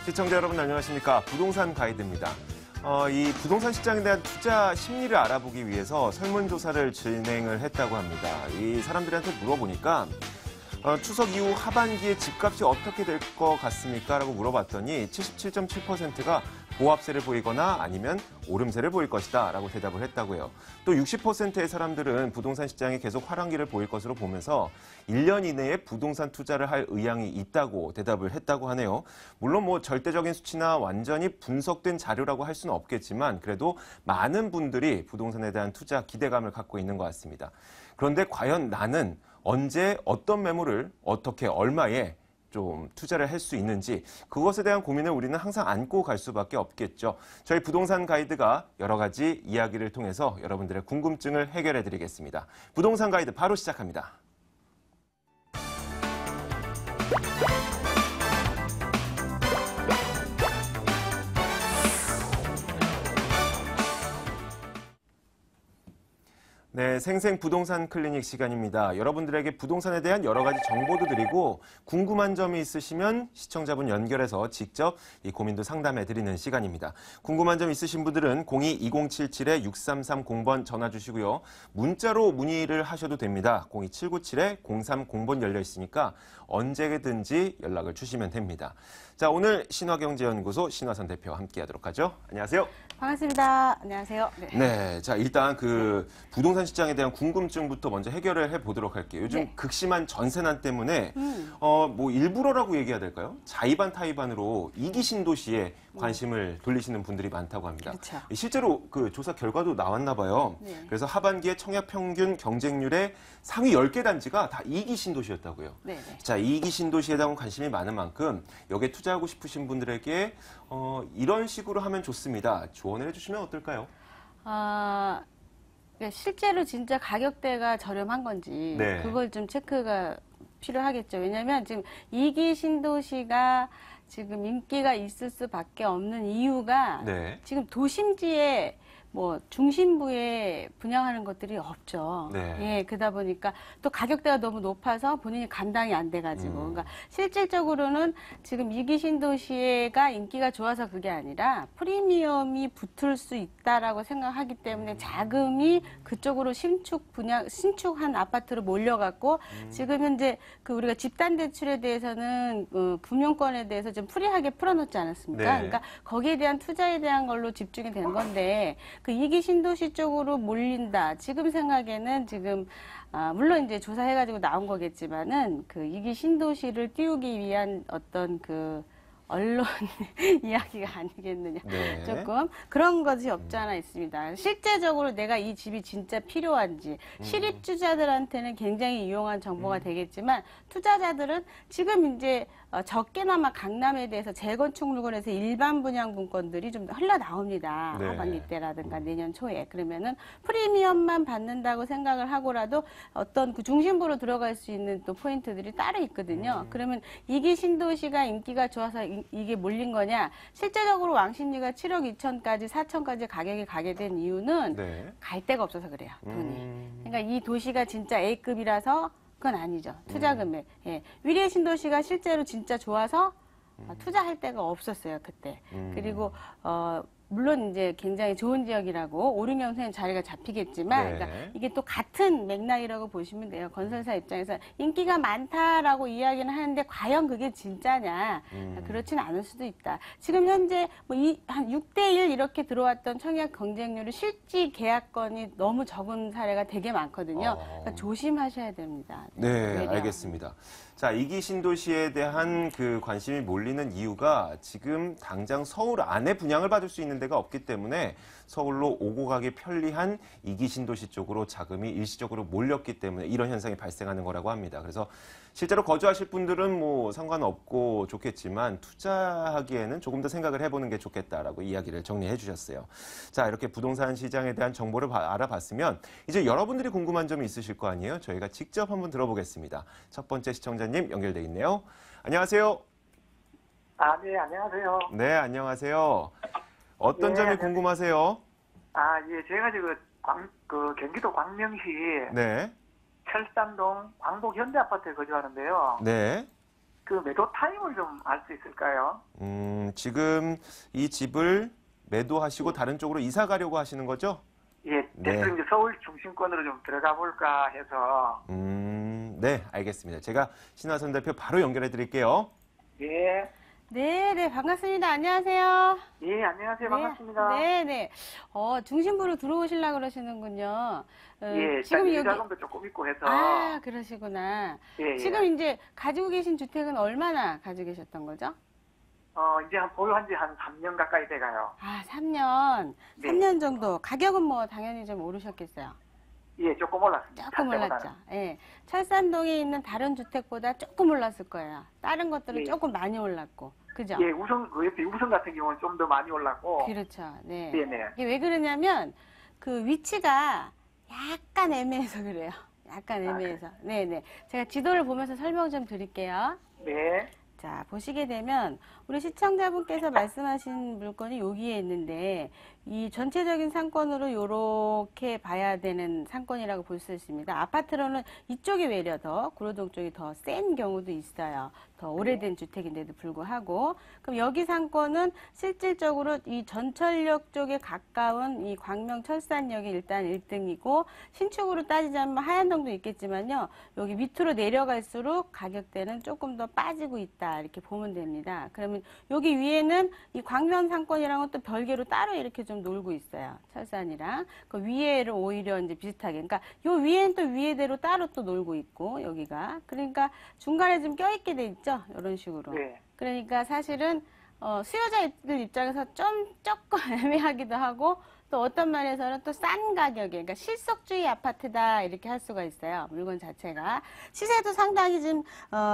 시청자 여러분 안녕하십니까? 부동산 가이드입니다. 이 부동산 시장에 대한 투자 심리를 알아보기 위해서 설문조사를 진행을 했다고 합니다. 이 사람들한테 물어보니까 추석 이후 하반기에 집값이 어떻게 될 것 같습니까? 라고 물어봤더니 77.7%가 보합세를 보이거나 아니면 오름세를 보일 것이다 라고 대답을 했다고요. 또 60%의 사람들은 부동산 시장이 계속 화랑기를 보일 것으로 보면서 1년 이내에 부동산 투자를 할 의향이 있다고 대답을 했다고 하네요. 물론 뭐 절대적인 수치나 완전히 분석된 자료라고 할 수는 없겠지만 그래도 많은 분들이 부동산에 대한 투자 기대감을 갖고 있는 것 같습니다. 그런데 과연 나는 언제 어떤 매물을 어떻게 얼마에 좀 투자를 할 수 있는지 그것에 대한 고민을 우리는 항상 안고 갈 수밖에 없겠죠. 저희 부동산 가이드가 여러 가지 이야기를 통해서 여러분들의 궁금증을 해결해 드리겠습니다. 부동산 가이드 바로 시작합니다. 네, 생생 부동산 클리닉 시간입니다. 여러분들에게 부동산에 대한 여러 가지 정보도 드리고 궁금한 점이 있으시면 시청자분 연결해서 직접 이 고민도 상담해 드리는 시간입니다. 궁금한 점 있으신 분들은 02-2077-6330번 전화 주시고요. 문자로 문의를 하셔도 됩니다. 02797-030번 열려 있으니까 언제든지 연락을 주시면 됩니다. 자, 오늘 신화경제연구소 신화선 대표와 함께하도록 하죠. 안녕하세요. 반갑습니다. 안녕하세요. 네, 자 일단 부동산 시장에 대한 궁금증부터 먼저 해결을 해보도록 할게요. 요즘 극심한 전세난 때문에 뭐 일부러라고 얘기해야 될까요? 자의반 타의반으로 이기 신도시에 관심을 돌리시는 분들이 많다고 합니다. 그렇죠. 실제로 그 조사 결과도 나왔나 봐요. 그래서 하반기에 청약 평균 경쟁률의 상위 10개 단지가 다 이기 신도시였다고요. 자, 이기 신도시에 대한 관심이 많은 만큼 여기에 투자하고 싶으신 분들에게 이런 식으로 하면 좋습니다. 조언을 해주시면 어떨까요? 실제로 진짜 가격대가 저렴한 건지 그걸 좀 체크가 필요하겠죠. 왜냐하면 지금 이기 신도시가 지금 인기가 있을 수밖에 없는 이유가 지금 도심지에 뭐 중심부에 분양하는 것들이 없죠. 예, 그러다 보니까 또 가격대가 너무 높아서 본인이 감당이 안 돼가지고, 그러니까 실질적으로는 지금 이기 신도시가 인기가 좋아서 그게 아니라 프리미엄이 붙을 수 있다라고 생각하기 때문에 자금이 그쪽으로 신축한 아파트로 몰려갔고 지금 현재 그 우리가 집단 대출에 대해서는 금융권에 대해서 좀 프리하게 풀어놓지 않았습니까? 그러니까 거기에 대한 투자에 대한 걸로 집중이 된 건데. 그 이기 신도시 쪽으로 몰린다. 지금 생각에는 지금 물론 이제 조사해가지고 나온 거겠지만은 그 이기 신도시를 띄우기 위한 어떤 그 언론 이야기가 아니겠느냐. 조금 그런 것이 없지 않아 있습니다. 실제적으로 내가 이 집이 진짜 필요한지 실입주자들한테는 굉장히 유용한 정보가 되겠지만 투자자들은 지금 이제 적게나마 강남에 대해서 재건축 물건에서 일반 분양 분권들이 좀 흘러나옵니다. 하반기 때라든가 내년 초에. 그러면은 프리미엄만 받는다고 생각을 하고라도 어떤 그 중심부로 들어갈 수 있는 또 포인트들이 따로 있거든요. 그러면 이기 신도시가 인기가 좋아서 이게 몰린 거냐? 실제적으로 왕십리가 7억 2천까지 4천까지 가격이 가게 된 이유는 갈 데가 없어서 그래요. 돈이. 그러니까 이 도시가 진짜 A급이라서 그건 아니죠. 투자 금액. 위례 신도시가 실제로 진짜 좋아서 투자할 데가 없었어요, 그때. 그리고 물론 이제 굉장히 좋은 지역이라고 5, 6년 후에는 자리가 잡히겠지만 그러니까 이게 또 같은 맥락이라고 보시면 돼요. 건설사 입장에서 인기가 많다라고 이야기는 하는데 과연 그게 진짜냐? 그렇지는 않을 수도 있다. 지금 현재 뭐 한 6대1 이렇게 들어왔던 청약 경쟁률이 실지 계약건이 너무 적은 사례가 되게 많거든요. 그러니까 조심하셔야 됩니다. 네, 알겠습니다. 자, 이기 신도시에 대한 그 관심이 몰리는 이유가 지금 당장 서울 안에 분양을 받을 수 있는 데가 없기 때문에 서울로 오고 가기 편리한 이기 신도시 쪽으로 자금이 일시적으로 몰렸기 때문에 이런 현상이 발생하는 거라고 합니다. 그래서 실제로 거주하실 분들은 뭐 상관없고 좋겠지만 투자하기에는 조금 더 생각을 해보는 게 좋겠다라고 이야기를 정리해 주셨어요. 자, 이렇게 부동산 시장에 대한 정보를 알아봤으면 이제 여러분들이 궁금한 점이 있으실 거 아니에요? 저희가 직접 한번 들어보겠습니다. 첫 번째 시청자님 연결돼 있네요. 안녕하세요. 네, 안녕하세요. 네, 안녕하세요. 어떤 점이 궁금하세요? 예, 제가 지금 경기도 광명시 철산동 광복 현대아파트에 거주하는데요. 그 매도 타임을 좀 알 수 있을까요? 지금 이 집을 매도하시고 다른 쪽으로 이사 가려고 하시는 거죠? 예, 네. 그래서 이제 서울 중심권으로 좀 들어가 볼까 해서. 네, 알겠습니다. 제가 신화선 대표 바로 연결해 드릴게요. 예. 네, 반갑습니다. 안녕하세요. 예, 안녕하세요. 네, 반갑습니다. 네. 중심부로 들어오시려고 그러시는군요. 예, 지금 일단 여기, 자금도 조금 있고 해서. 그러시구나. 예, 예. 지금 이제 가지고 계신 주택은 얼마나 가지고 계셨던 거죠? 이제 보유한 지 한 3년 가까이 돼가요. 3년. 네. 3년 정도. 가격은 뭐 당연히 좀 오르셨겠어요. 예, 조금 올랐습니다. 조금 올랐죠. 예. 철산동에 있는 다른 주택보다 조금 올랐을 거예요. 다른 것들은 예. 조금 많이 올랐고. 그죠? 예, 그 옆에 우선 같은 경우는 좀 더 많이 올랐고. 그렇죠. 네. 네네. 이게 왜 그러냐면 그 위치가 약간 애매해서 그래요. 약간 애매해서. 네네. 제가 지도를 보면서 설명 좀 드릴게요. 네. 자, 보시게 되면 우리 시청자분께서 말씀하신 물건이 여기에 있는데 이 전체적인 상권으로 이렇게 봐야 되는 상권이라고 볼 수 있습니다. 아파트로는 이쪽이 외려 더 구로동 쪽이 더 센 경우도 있어요. 더 오래된 주택인데도 불구하고. 그럼 여기 상권은 실질적으로 이 전철역 쪽에 가까운 이 광명철산역이 일단 1등이고 신축으로 따지자면 하얀동도 있겠지만요. 여기 밑으로 내려갈수록 가격대는 조금 더 빠지고 있다. 이렇게 보면 됩니다. 그러면 여기 위에는 이 광명 상권이랑은 또 별개로 따로 이렇게 좀 놀고 있어요. 철산이랑. 그 위에를 오히려 이제 비슷하게. 그러니까 요 위에는 또 위에대로 따로 또 놀고 있고, 여기가. 그러니까 중간에 좀 껴있게 돼 있죠? 이런 식으로. 네. 그러니까 사실은, 수요자들 입장에서 좀 조금 애매하기도 하고, 또 어떤 면에서는 또 싼 가격에, 그러니까 실속주의 아파트다, 이렇게 할 수가 있어요. 물건 자체가. 시세도 상당히 좀,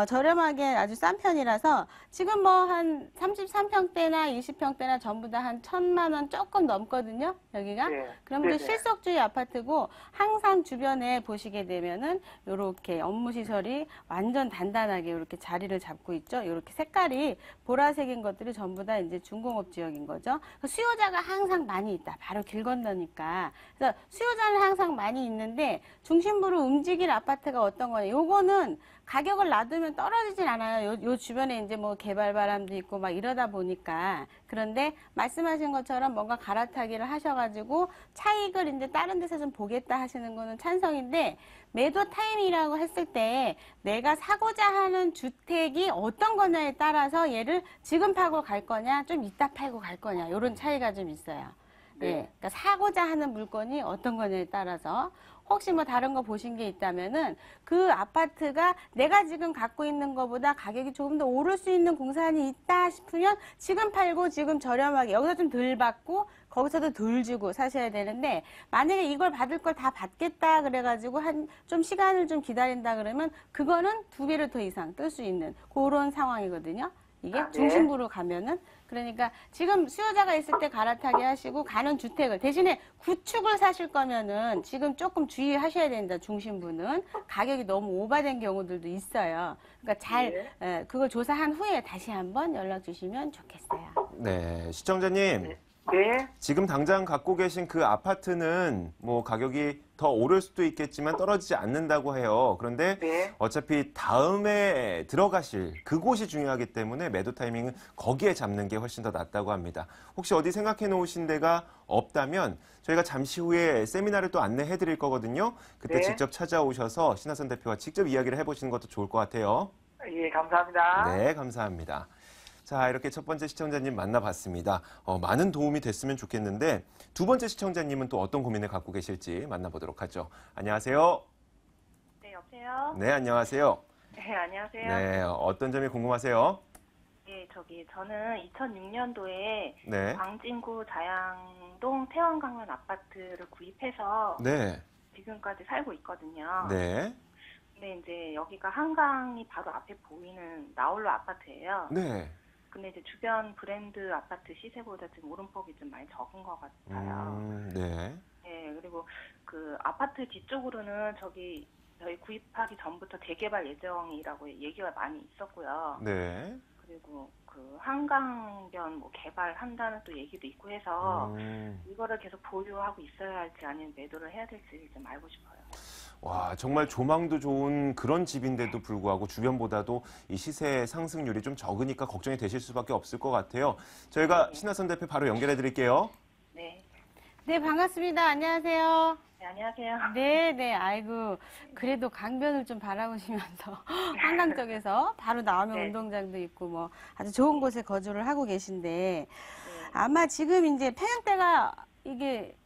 저렴하게 아주 싼 편이라서, 지금 뭐 한 33평대나 20평대나 전부 다 한 1,000만 원 조금 넘거든요, 여기가. 네. 그러면 또 네네. 실속주의 아파트고, 항상 주변에 보시게 되면은, 요렇게 업무시설이 완전 단단하게 이렇게 자리를 잡고 있죠. 요렇게 색깔이 보라색인 것들이 전부 다 이제 중공업 지역인 거죠. 수요자가 항상 많이 있다. 바로 길 건너니까. 그래서 수요자는 항상 많이 있는데 중심부로 움직일 아파트가 어떤 거냐. 요거는 가격을 놔두면 떨어지진 않아요. 요 주변에 이제 뭐 개발 바람도 있고 막 이러다 보니까. 그런데 말씀하신 것처럼 뭔가 갈아타기를 하셔가지고 차익을 이제 다른 데서 좀 보겠다 하시는 거는 찬성인데 매도 타임이라고 했을 때 내가 사고자 하는 주택이 어떤 거냐에 따라서 얘를 지금 팔고 갈 거냐 좀 이따 팔고 갈 거냐 이런 차이가 좀 있어요. 네. 그러니까 사고자 하는 물건이 어떤 거냐에 따라서 혹시 뭐 다른 거 보신 게 있다면은 그 아파트가 내가 지금 갖고 있는 것보다 가격이 조금 더 오를 수 있는 공산이 있다 싶으면 지금 팔고 지금 저렴하게 여기서 좀 덜 받고 거기서도 덜 주고 사셔야 되는데 만약에 이걸 받을 걸 다 받겠다 그래가지고 한 좀 시간을 좀 기다린다 그러면 그거는 2배를 더 이상 뜰 수 있는 그런 상황이거든요. 이게 네. 중심부로 가면은 그러니까 지금 수요자가 있을 때 갈아타게 하시고 가는 주택을 대신에 구축을 사실 거면은 지금 조금 주의하셔야 된다. 중심부는 가격이 너무 오바된 경우들도 있어요. 그러니까 잘 그걸 조사한 후에 다시 한번 연락 주시면 좋겠어요. 네, 시청자님. 네. 지금 당장 갖고 계신 그 아파트는 뭐 가격이 더 오를 수도 있겠지만 떨어지지 않는다고 해요. 그런데 네. 어차피 다음에 들어가실 그곳이 중요하기 때문에 매도 타이밍은 거기에 잡는 게 훨씬 더 낫다고 합니다. 혹시 어디 생각해 놓으신 데가 없다면 저희가 잠시 후에 세미나를 또 안내해 드릴 거거든요. 그때 네. 직접 찾아오셔서 신하선 대표와 직접 이야기를 해보시는 것도 좋을 것 같아요. 예, 감사합니다. 네, 감사합니다. 자, 이렇게 첫 번째 시청자님 만나봤습니다. 많은 도움이 됐으면 좋겠는데 두 번째 시청자님은 또 어떤 고민을 갖고 계실지 만나보도록 하죠. 안녕하세요. 네, 여보세요? 네, 안녕하세요. 네, 안녕하세요. 네, 어떤 점이 궁금하세요? 네, 저는 2006년도에 네. 광진구 자양동 태원강변 아파트를 구입해서 네. 지금까지 살고 있거든요. 네. 근데 이제 여기가 한강이 바로 앞에 보이는 나홀로 아파트예요. 네. 근데 이제 주변 브랜드 아파트 시세보다 지금 오름폭이 좀 많이 적은 것 같아요. 네. 네, 그리고 그 아파트 뒤쪽으로는 저희 구입하기 전부터 재개발 예정이라고 얘기가 많이 있었고요. 네. 그리고 그 한강변 뭐 개발한다는 또 얘기도 있고 해서 이거를 계속 보유하고 있어야 할지 아니면 매도를 해야 될지 좀 알고 싶어요. 와, 정말 조망도 좋은 그런 집인데도 불구하고 주변보다도 이 시세 상승률이 좀 적으니까 걱정이 되실 수밖에 없을 것 같아요. 저희가 신하선 대표 바로 연결해 드릴게요. 네. 네, 반갑습니다. 안녕하세요. 네, 안녕하세요. 네. 아이고, 그래도 강변을 좀 바라보시면서 한강 쪽에서 바로 나오면 네. 운동장도 있고 뭐 아주 좋은 곳에 거주를 하고 계신데 아마 지금 이제 평형대가 이게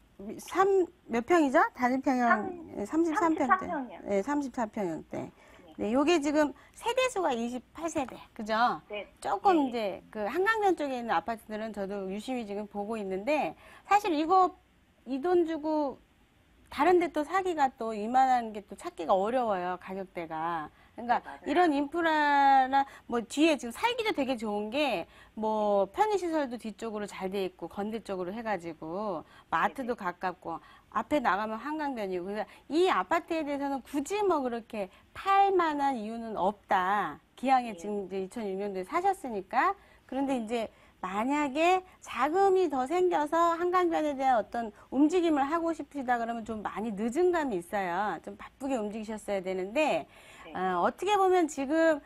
몇 평이죠? 단위평형 33평대. 33평이요. 네, 34평형대. 네, 요게 지금 세대수가 28세대. 그죠? 네. 조금 네. 이제 그 한강변 쪽에 있는 아파트들은 저도 유심히 지금 보고 있는데 사실 이거 이 돈 주고 다른 데 또 사기가 또 이만한 게 또 찾기가 어려워요. 가격대가. 그러니까 네, 맞아요. 이런 인프라나 뭐 뒤에 지금 살기도 되게 좋은 게 뭐 편의시설도 뒤쪽으로 잘 돼 있고 건대 쪽으로 해가지고 마트도 가깝고 앞에 나가면 한강변이고 그러니까 이 아파트에 대해서는 굳이 뭐 그렇게 팔 만한 이유는 없다. 기왕에 지금 이제 2006년도에 사셨으니까. 그런데 이제 만약에 자금이 더 생겨서 한강변에 대한 어떤 움직임을 하고 싶으시다 그러면 좀 많이 늦은 감이 있어요. 좀 바쁘게 움직이셨어야 되는데 어떻게 보면 지금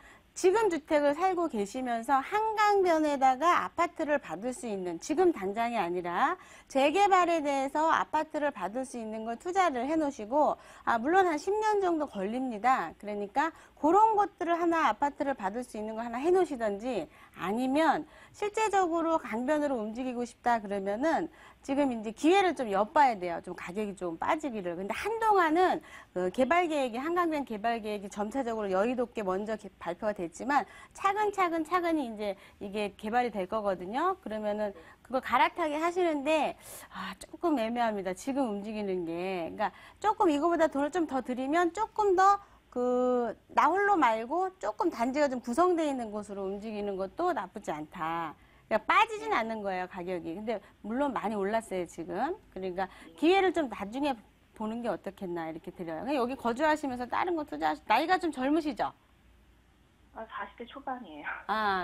주택을 살고 계시면서 한강변에다가 아파트를 받을 수 있는 지금 당장이 아니라 재개발에 대해서 아파트를 받을 수 있는 걸 투자를 해 놓으시고 물론 한 10년 정도 걸립니다. 그러니까 그런 것들을 하나 아파트를 받을 수 있는 거 하나 해 놓으시든지 아니면 실제적으로 강변으로 움직이고 싶다 그러면은 지금 이제 기회를 좀 엿봐야 돼요. 좀 가격이 좀 빠지기를. 근데 한동안은 그 개발 계획이, 한강변 개발 계획이 점차적으로 여의도께 먼저 발표가 됐지만 차근히 이제 이게 개발이 될 거거든요. 그러면은 그걸 갈아타게 하시는데, 조금 애매합니다. 지금 움직이는 게. 그러니까 조금 이거보다 돈을 좀 더 들이면 조금 더 나홀로 말고 조금 단지가 좀 구성되어 있는 곳으로 움직이는 것도 나쁘지 않다. 그러니까 빠지진 않는 거예요, 가격이. 근데 물론 많이 올랐어요, 지금. 그러니까 기회를 좀 나중에 보는 게 어떻겠나 이렇게 드려요. 그러니까 여기 거주하시면서 다른 거 나이가 좀 젊으시죠? 40대 초반이에요.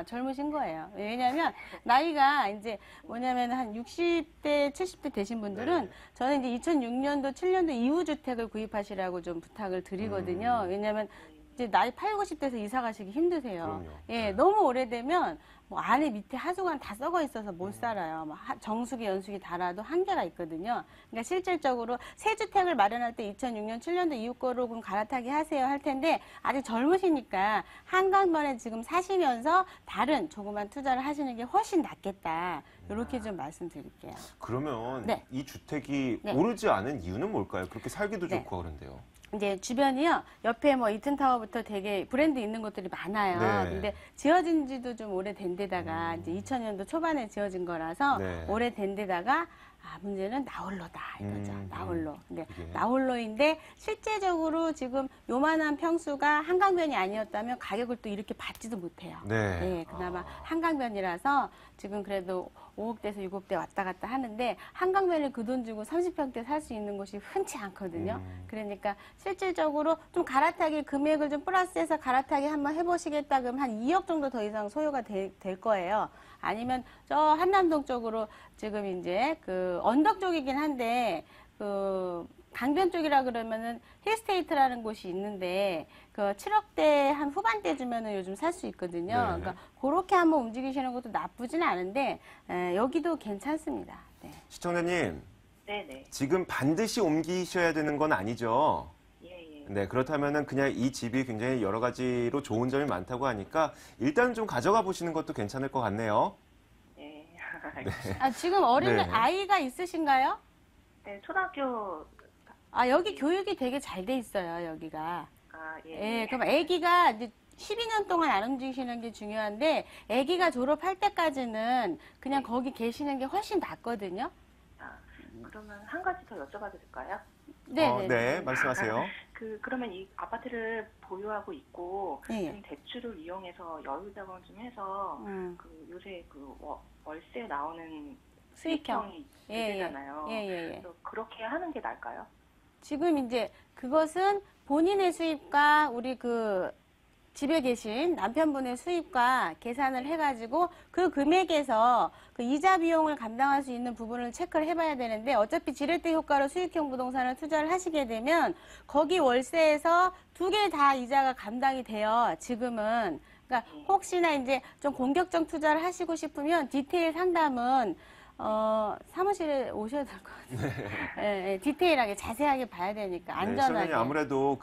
젊으신 거예요. 왜냐면 나이가 이제 뭐냐면 한 60대, 70대 되신 분들은 저는 이제 2006년도, 7년도 이후 주택을 구입하시라고 좀 부탁을 드리거든요. 왜냐면 이제 나이 8, 90대에서 이사 가시기 힘드세요. 그럼요. 예, 너무 오래되면 뭐 안에 밑에 하수관 다 썩어 있어서 못 살아요. 뭐 정수기, 연수기 달아도 한계가 있거든요. 그러니까 실질적으로 새 주택을 마련할 때 2006년, 7년도 이후 거로 좀 갈아타기 하세요 할 텐데 아직 젊으시니까 한강변에 지금 사시면서 다른 조그만 투자를 하시는 게 훨씬 낫겠다. 이렇게 좀 말씀드릴게요. 그러면 네. 이 주택이 네. 오르지 않은 이유는 뭘까요? 그렇게 살기도 네. 좋고 그런데요. 이제 주변이요. 옆에 뭐 이튼타워부터 되게 브랜드 있는 곳들이 많아요. 네. 근데 지어진 지도 좀 오래된 데다가 이제 2000년도 초반에 지어진 거라서 네. 오래된 데다가 문제는 나홀로다 이거죠. 나홀로. 근데 그게. 나홀로인데 실제적으로 지금 요만한 평수가 한강변이 아니었다면 가격을 또 이렇게 받지도 못해요. 네. 그나마 한강변이라서 지금 그래도 5억대에서 6억대 왔다 갔다 하는데 한강변에 그 돈 주고 30평대 살 수 있는 곳이 흔치 않거든요. 그러니까 실질적으로 좀 갈아타기 금액을 좀 플러스해서 갈아타기 한번 해보시겠다 그러면 한 2억 정도 더 이상 소요가 될 거예요. 아니면 저 한남동 쪽으로 지금 이제 그 언덕 쪽이긴 한데 그 강변 쪽이라 그러면은 힐스테이트라는 곳이 있는데 그 7억대 한 후반대 주면은 요즘 살 수 있거든요. 네. 그러니까 그렇게 한번 움직이시는 것도 나쁘진 않은데 여기도 괜찮습니다. 네. 시청자님, 네네. 지금 반드시 옮기셔야 되는 건 아니죠? 예. 네, 그렇다면은 그냥 이 집이 굉장히 여러 가지로 좋은 점이 많다고 하니까 일단 좀 가져가 보시는 것도 괜찮을 것 같네요. 네. 지금 어린 네. 아이가 있으신가요? 네, 초등학교. 여기 교육이 되게 잘 돼 있어요, 여기가. 예. 그럼 아기가 이제 12년 동안 안 움직이시는 게 중요한데 아기가 졸업할 때까지는 그냥 거기 계시는 게 훨씬 낫거든요. 그러면 한 가지 더 여쭤봐도 될까요? 네, 말씀하세요. 그러면 이 아파트를 보유하고 있고 예. 좀 대출을 이용해서 여유 자금 좀 해서 요새 월세 나오는 수익형이 되잖아요. 그래서 그렇게 하는 게 나을까요? 지금 이제 그것은 본인의 수입과 우리 집에 계신 남편분의 수입과 계산을 해가지고 그 금액에서 그 이자 비용을 감당할 수 있는 부분을 체크를 해봐야 되는데 어차피 지렛대 효과로 수익형 부동산을 투자를 하시게 되면 거기 월세에서 두 개 다 이자가 감당이 돼요. 지금은. 그러니까 혹시나 이제 좀 공격적 투자를 하시고 싶으면 디테일 상담은 사무실에 오셔야 될 것 같아요. 네, 디테일하게 자세하게 봐야 되니까 안전하게. 네, 아무래도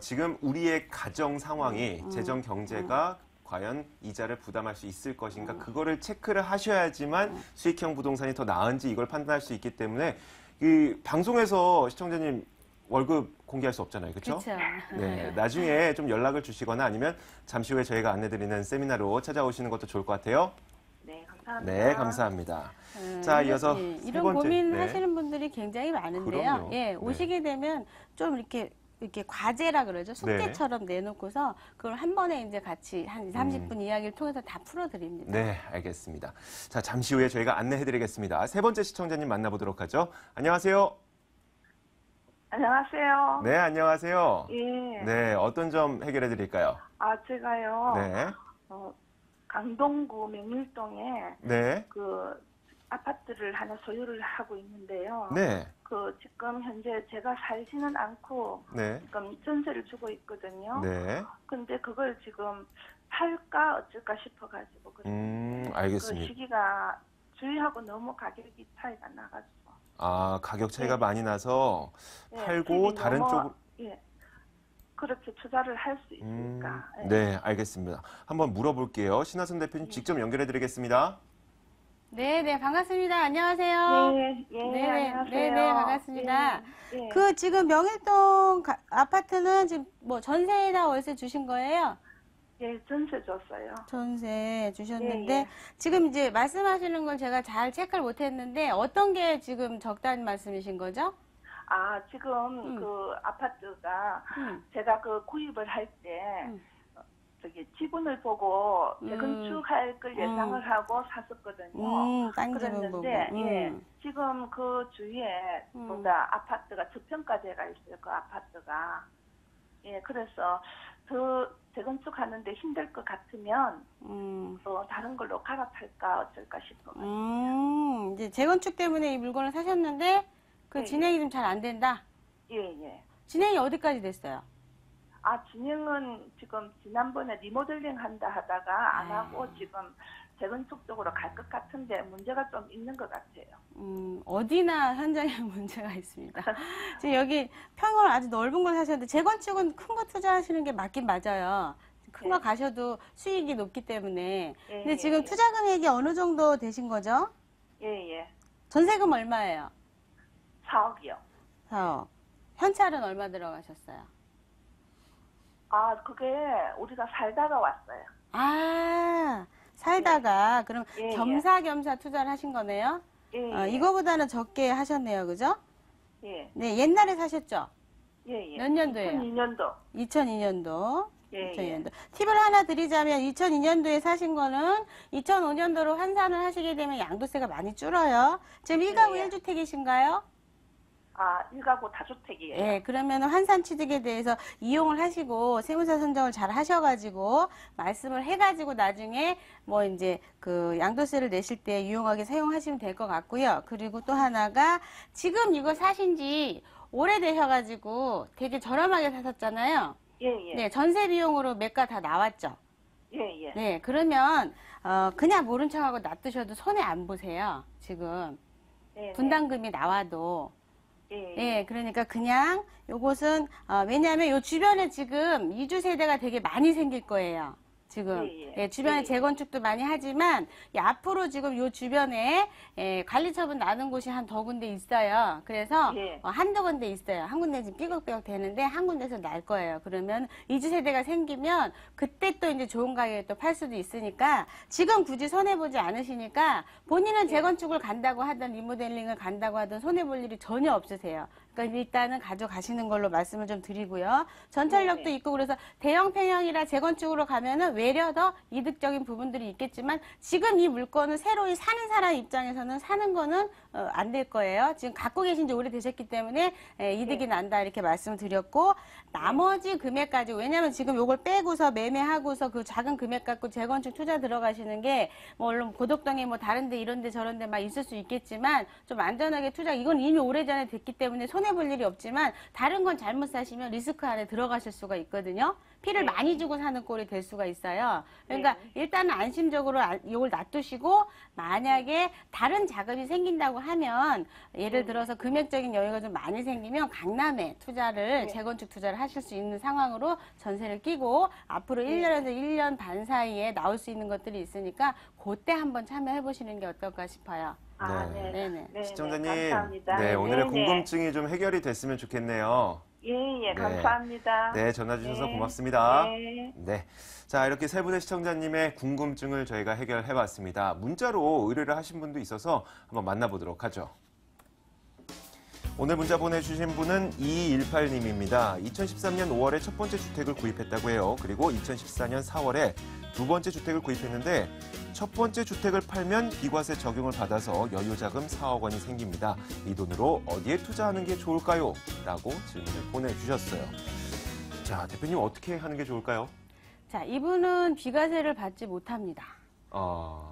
지금 우리의 가정 상황이 재정 경제가 과연 이자를 부담할 수 있을 것인가 그거를 체크를 하셔야지만 수익형 부동산이 더 나은지 이걸 판단할 수 있기 때문에 이 방송에서 시청자님 월급 공개할 수 없잖아요. 그렇죠? 네, 나중에 좀 연락을 주시거나 아니면 잠시 후에 저희가 안내드리는 세미나로 찾아오시는 것도 좋을 것 같아요. 네, 감사합니다. 네, 감사합니다. 자, 이어서 세 이런 번째. 고민하시는 분들이 굉장히 많은데요. 그럼요. 예, 오시게 되면 좀 이렇게 과제라 그러죠. 숙제처럼 내놓고서 그걸 한 번에 이제 같이 한 30분 이야기를 통해서 다 풀어드립니다. 네, 알겠습니다. 자, 잠시 후에 저희가 안내해드리겠습니다. 세 번째 시청자님 만나보도록 하죠. 안녕하세요. 안녕하세요. 네, 안녕하세요. 예. 네, 어떤 점 해결해드릴까요? 제가요. 네. 강동구 명일동에 네. 그 아파트를 하나 소유를 하고 있는데요. 네. 지금 현재 제가 살지는 않고 네. 지금 전세를 주고 있거든요. 네. 근데 그걸 지금 팔까 어쩔까 싶어가지고 알겠습니다. 그 시기가 주위하고 너무 가격이 차이가 나가지고. 가격 차이가 네. 많이 나서 네, 팔고 집이 다른 너무, 쪽으로. 예. 그렇게 투자를 할 수 있으니까. 예. 네, 알겠습니다. 한번 물어볼게요. 신하선 대표님 직접 연결해드리겠습니다. 네, 반갑습니다. 안녕하세요. 네, 안녕하세요. 네, 반갑습니다. 예. 지금 명일동 아파트는 지금 뭐 전세나 월세 주신 거예요? 예, 전세 줬어요. 전세 주셨는데 예. 지금 이제 말씀하시는 걸 제가 잘 체크를 못했는데 어떤 게 지금 적다는 말씀이신 거죠? 지금 그 아파트가 제가 그 구입을 할 때 지분을 보고 재건축할 걸 예상을 하고 샀었거든요. 땅 지분 보고. 그랬는데 지금 그 주위에 보다 아파트가 저평가제가 있어요. 그 아파트가. 예, 그래서 더 재건축하는데 힘들 것 같으면 다른 걸로 갈아탈까 어쩔까 싶어가지고. 이제 재건축 때문에 이 물건을 사셨는데 그 예, 진행이 좀 잘 안 된다? 예. 진행이 어디까지 됐어요? 진행은 지금 지난번에 리모델링 한다 하다가 안 하고 지금 재건축 쪽으로 갈 것 같은데 문제가 좀 있는 것 같아요. 어디나 현장에 문제가 있습니다. 지금 여기 평을 아주 넓은 걸 사셨는데 재건축은 큰 거 투자하시는 게 맞긴 맞아요. 큰 거 가셔도 수익이 높기 때문에. 근데 지금 투자 금액이 어느 정도 되신 거죠? 예. 전세금 얼마예요? 4억이요. 4억. 현찰은 얼마 들어가셨어요? 그게 우리가 살다가 왔어요. 살다가 그럼 겸사겸사 투자를 하신 거네요? 이거보다는 적게 하셨네요, 그죠? 예. 네, 옛날에 사셨죠? 예. 몇 년도예요? 2002년도. 2002년도. 예. 2002년도. 팁을 하나 드리자면 2002년도에 사신 거는 2005년도로 환산을 하시게 되면 양도세가 많이 줄어요. 지금 1가구 1주택이신가요? 1가구 다주택이에요. 예, 그러면 환산 취득에 대해서 이용을 하시고 세무사 선정을 잘 하셔가지고 말씀을 해가지고 나중에 뭐 이제 그 양도세를 내실 때 유용하게 사용하시면 될 것 같고요. 그리고 또 하나가 지금 이거 사신 지 오래되셔가지고 되게 저렴하게 사셨잖아요. 예. 네, 전세 비용으로 매가 다 나왔죠. 예. 네, 그러면 그냥 모른 척하고 놔두셔도 손해 안 보세요. 지금 분담금이 나와도. 예, 그러니까 그냥 요것은 왜냐하면 요 주변에 지금 이주 세대가 되게 많이 생길 거예요. 지금 주변에 재건축도 많이 하지만 앞으로 지금 요 주변에 관리처분 나는 곳이 한 더 군데 있어요. 그래서 한두 군데 있어요. 한 군데 지금 삐걱삐걱 되는데 한 군데서 날 거예요. 그러면 이주 세대가 생기면 그때 또 이제 좋은 가격에 또 팔 수도 있으니까 지금 굳이 손해보지 않으시니까 본인은 재건축을 간다고 하든 리모델링을 간다고 하든 손해볼 일이 전혀 없으세요. 그러니까 일단은 가져가시는 걸로 말씀을 좀 드리고요. 전철역도 있고 그래서 대형 평형이라 재건축으로 가면은 외려 더 이득적인 부분들이 있겠지만 지금 이 물건을 새로이 사는 사람 입장에서는 사는 거는 안 될 거예요. 지금 갖고 계신 지 오래되셨기 때문에 이득이 난다 이렇게 말씀을 드렸고 나머지 금액 가지고 왜냐하면 지금 요걸 빼고서 매매하고서 그 작은 금액 갖고 재건축 투자 들어가시는 게 뭐 물론 고덕동에 뭐 다른데 이런데 저런데 막 있을 수 있겠지만 좀 안전하게 투자 이건 이미 오래전에 됐기 때문에 손해볼 일이 없지만 다른 건 잘못 사시면 리스크 안에 들어가실 수가 있거든요. 피를 많이 주고 사는 꼴이 될 수가 있어요. 그러니까 일단은 안심적으로 이걸 놔두시고 만약에 다른 자금이 생긴다고 하면 예를 들어서 금액적인 여유가 좀 많이 생기면 강남에 투자를 재건축 투자를 하실 수 있는 상황으로 전세를 끼고 앞으로 1년에서 1년 반 사이에 나올 수 있는 것들이 있으니까 그때 한번 참여해 보시는 게 어떨까 싶어요. 네. 시청자님, 감사합니다. 네, 오늘의 궁금증이 좀 해결이 됐으면 좋겠네요. 예, 감사합니다. 네, 전화 주셔서 고맙습니다. 네. 자, 이렇게 세 분의 시청자님의 궁금증을 저희가 해결해 봤습니다. 문자로 의뢰를 하신 분도 있어서 한번 만나보도록 하죠. 오늘 문자 보내주신 분은 2218님입니다. 2013년 5월에 첫 번째 주택을 구입했다고 해요. 그리고 2014년 4월에 두 번째 주택을 구입했는데 첫 번째 주택을 팔면 비과세 적용을 받아서 여유자금 4억 원이 생깁니다. 이 돈으로 어디에 투자하는 게 좋을까요? 라고 질문을 보내주셨어요. 자, 대표님 어떻게 하는 게 좋을까요? 자, 이분은 비과세를 받지 못합니다.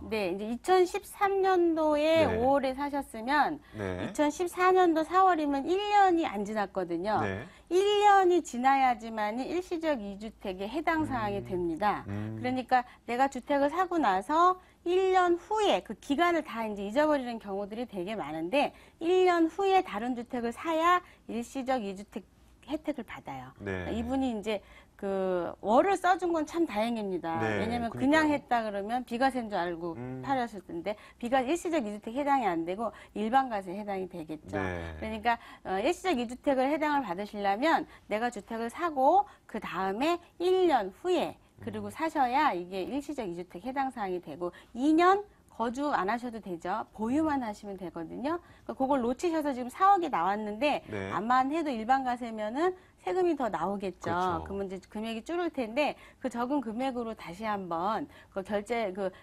네, 이제 2013년도에 5월에 사셨으면 2014년도 4월이면 1년이 안 지났거든요. 1년이 지나야지만 일시적 2주택에 해당 사항이 됩니다. 그러니까 내가 주택을 사고 나서 1년 후에 그 기간을 다 이제 잊어버리는 경우들이 되게 많은데 1년 후에 다른 주택을 사야 일시적 2주택 혜택을 받아요. 이분이 이제 그 월을 써준 건 참 다행입니다. 왜냐면 그냥 했다 그러면 비과세인 줄 알고 팔았을 텐데 일시적 2주택 해당이 안 되고 일반과세에 해당이 되겠죠. 그러니까 일시적 2주택을 해당을 받으시려면 내가 주택을 사고 그 다음에 1년 후에 그리고 사셔야 이게 일시적 2주택 해당 사항이 되고 2년 거주 안 하셔도 되죠. 보유만 하시면 되거든요. 그러니까 그걸 놓치셔서 지금 4억이 나왔는데 암만 해도 일반과세면은 세금이 더 나오겠죠. 그렇죠. 그러면 이제 금액이 줄을 텐데 그 적은 금액으로 다시 한번 그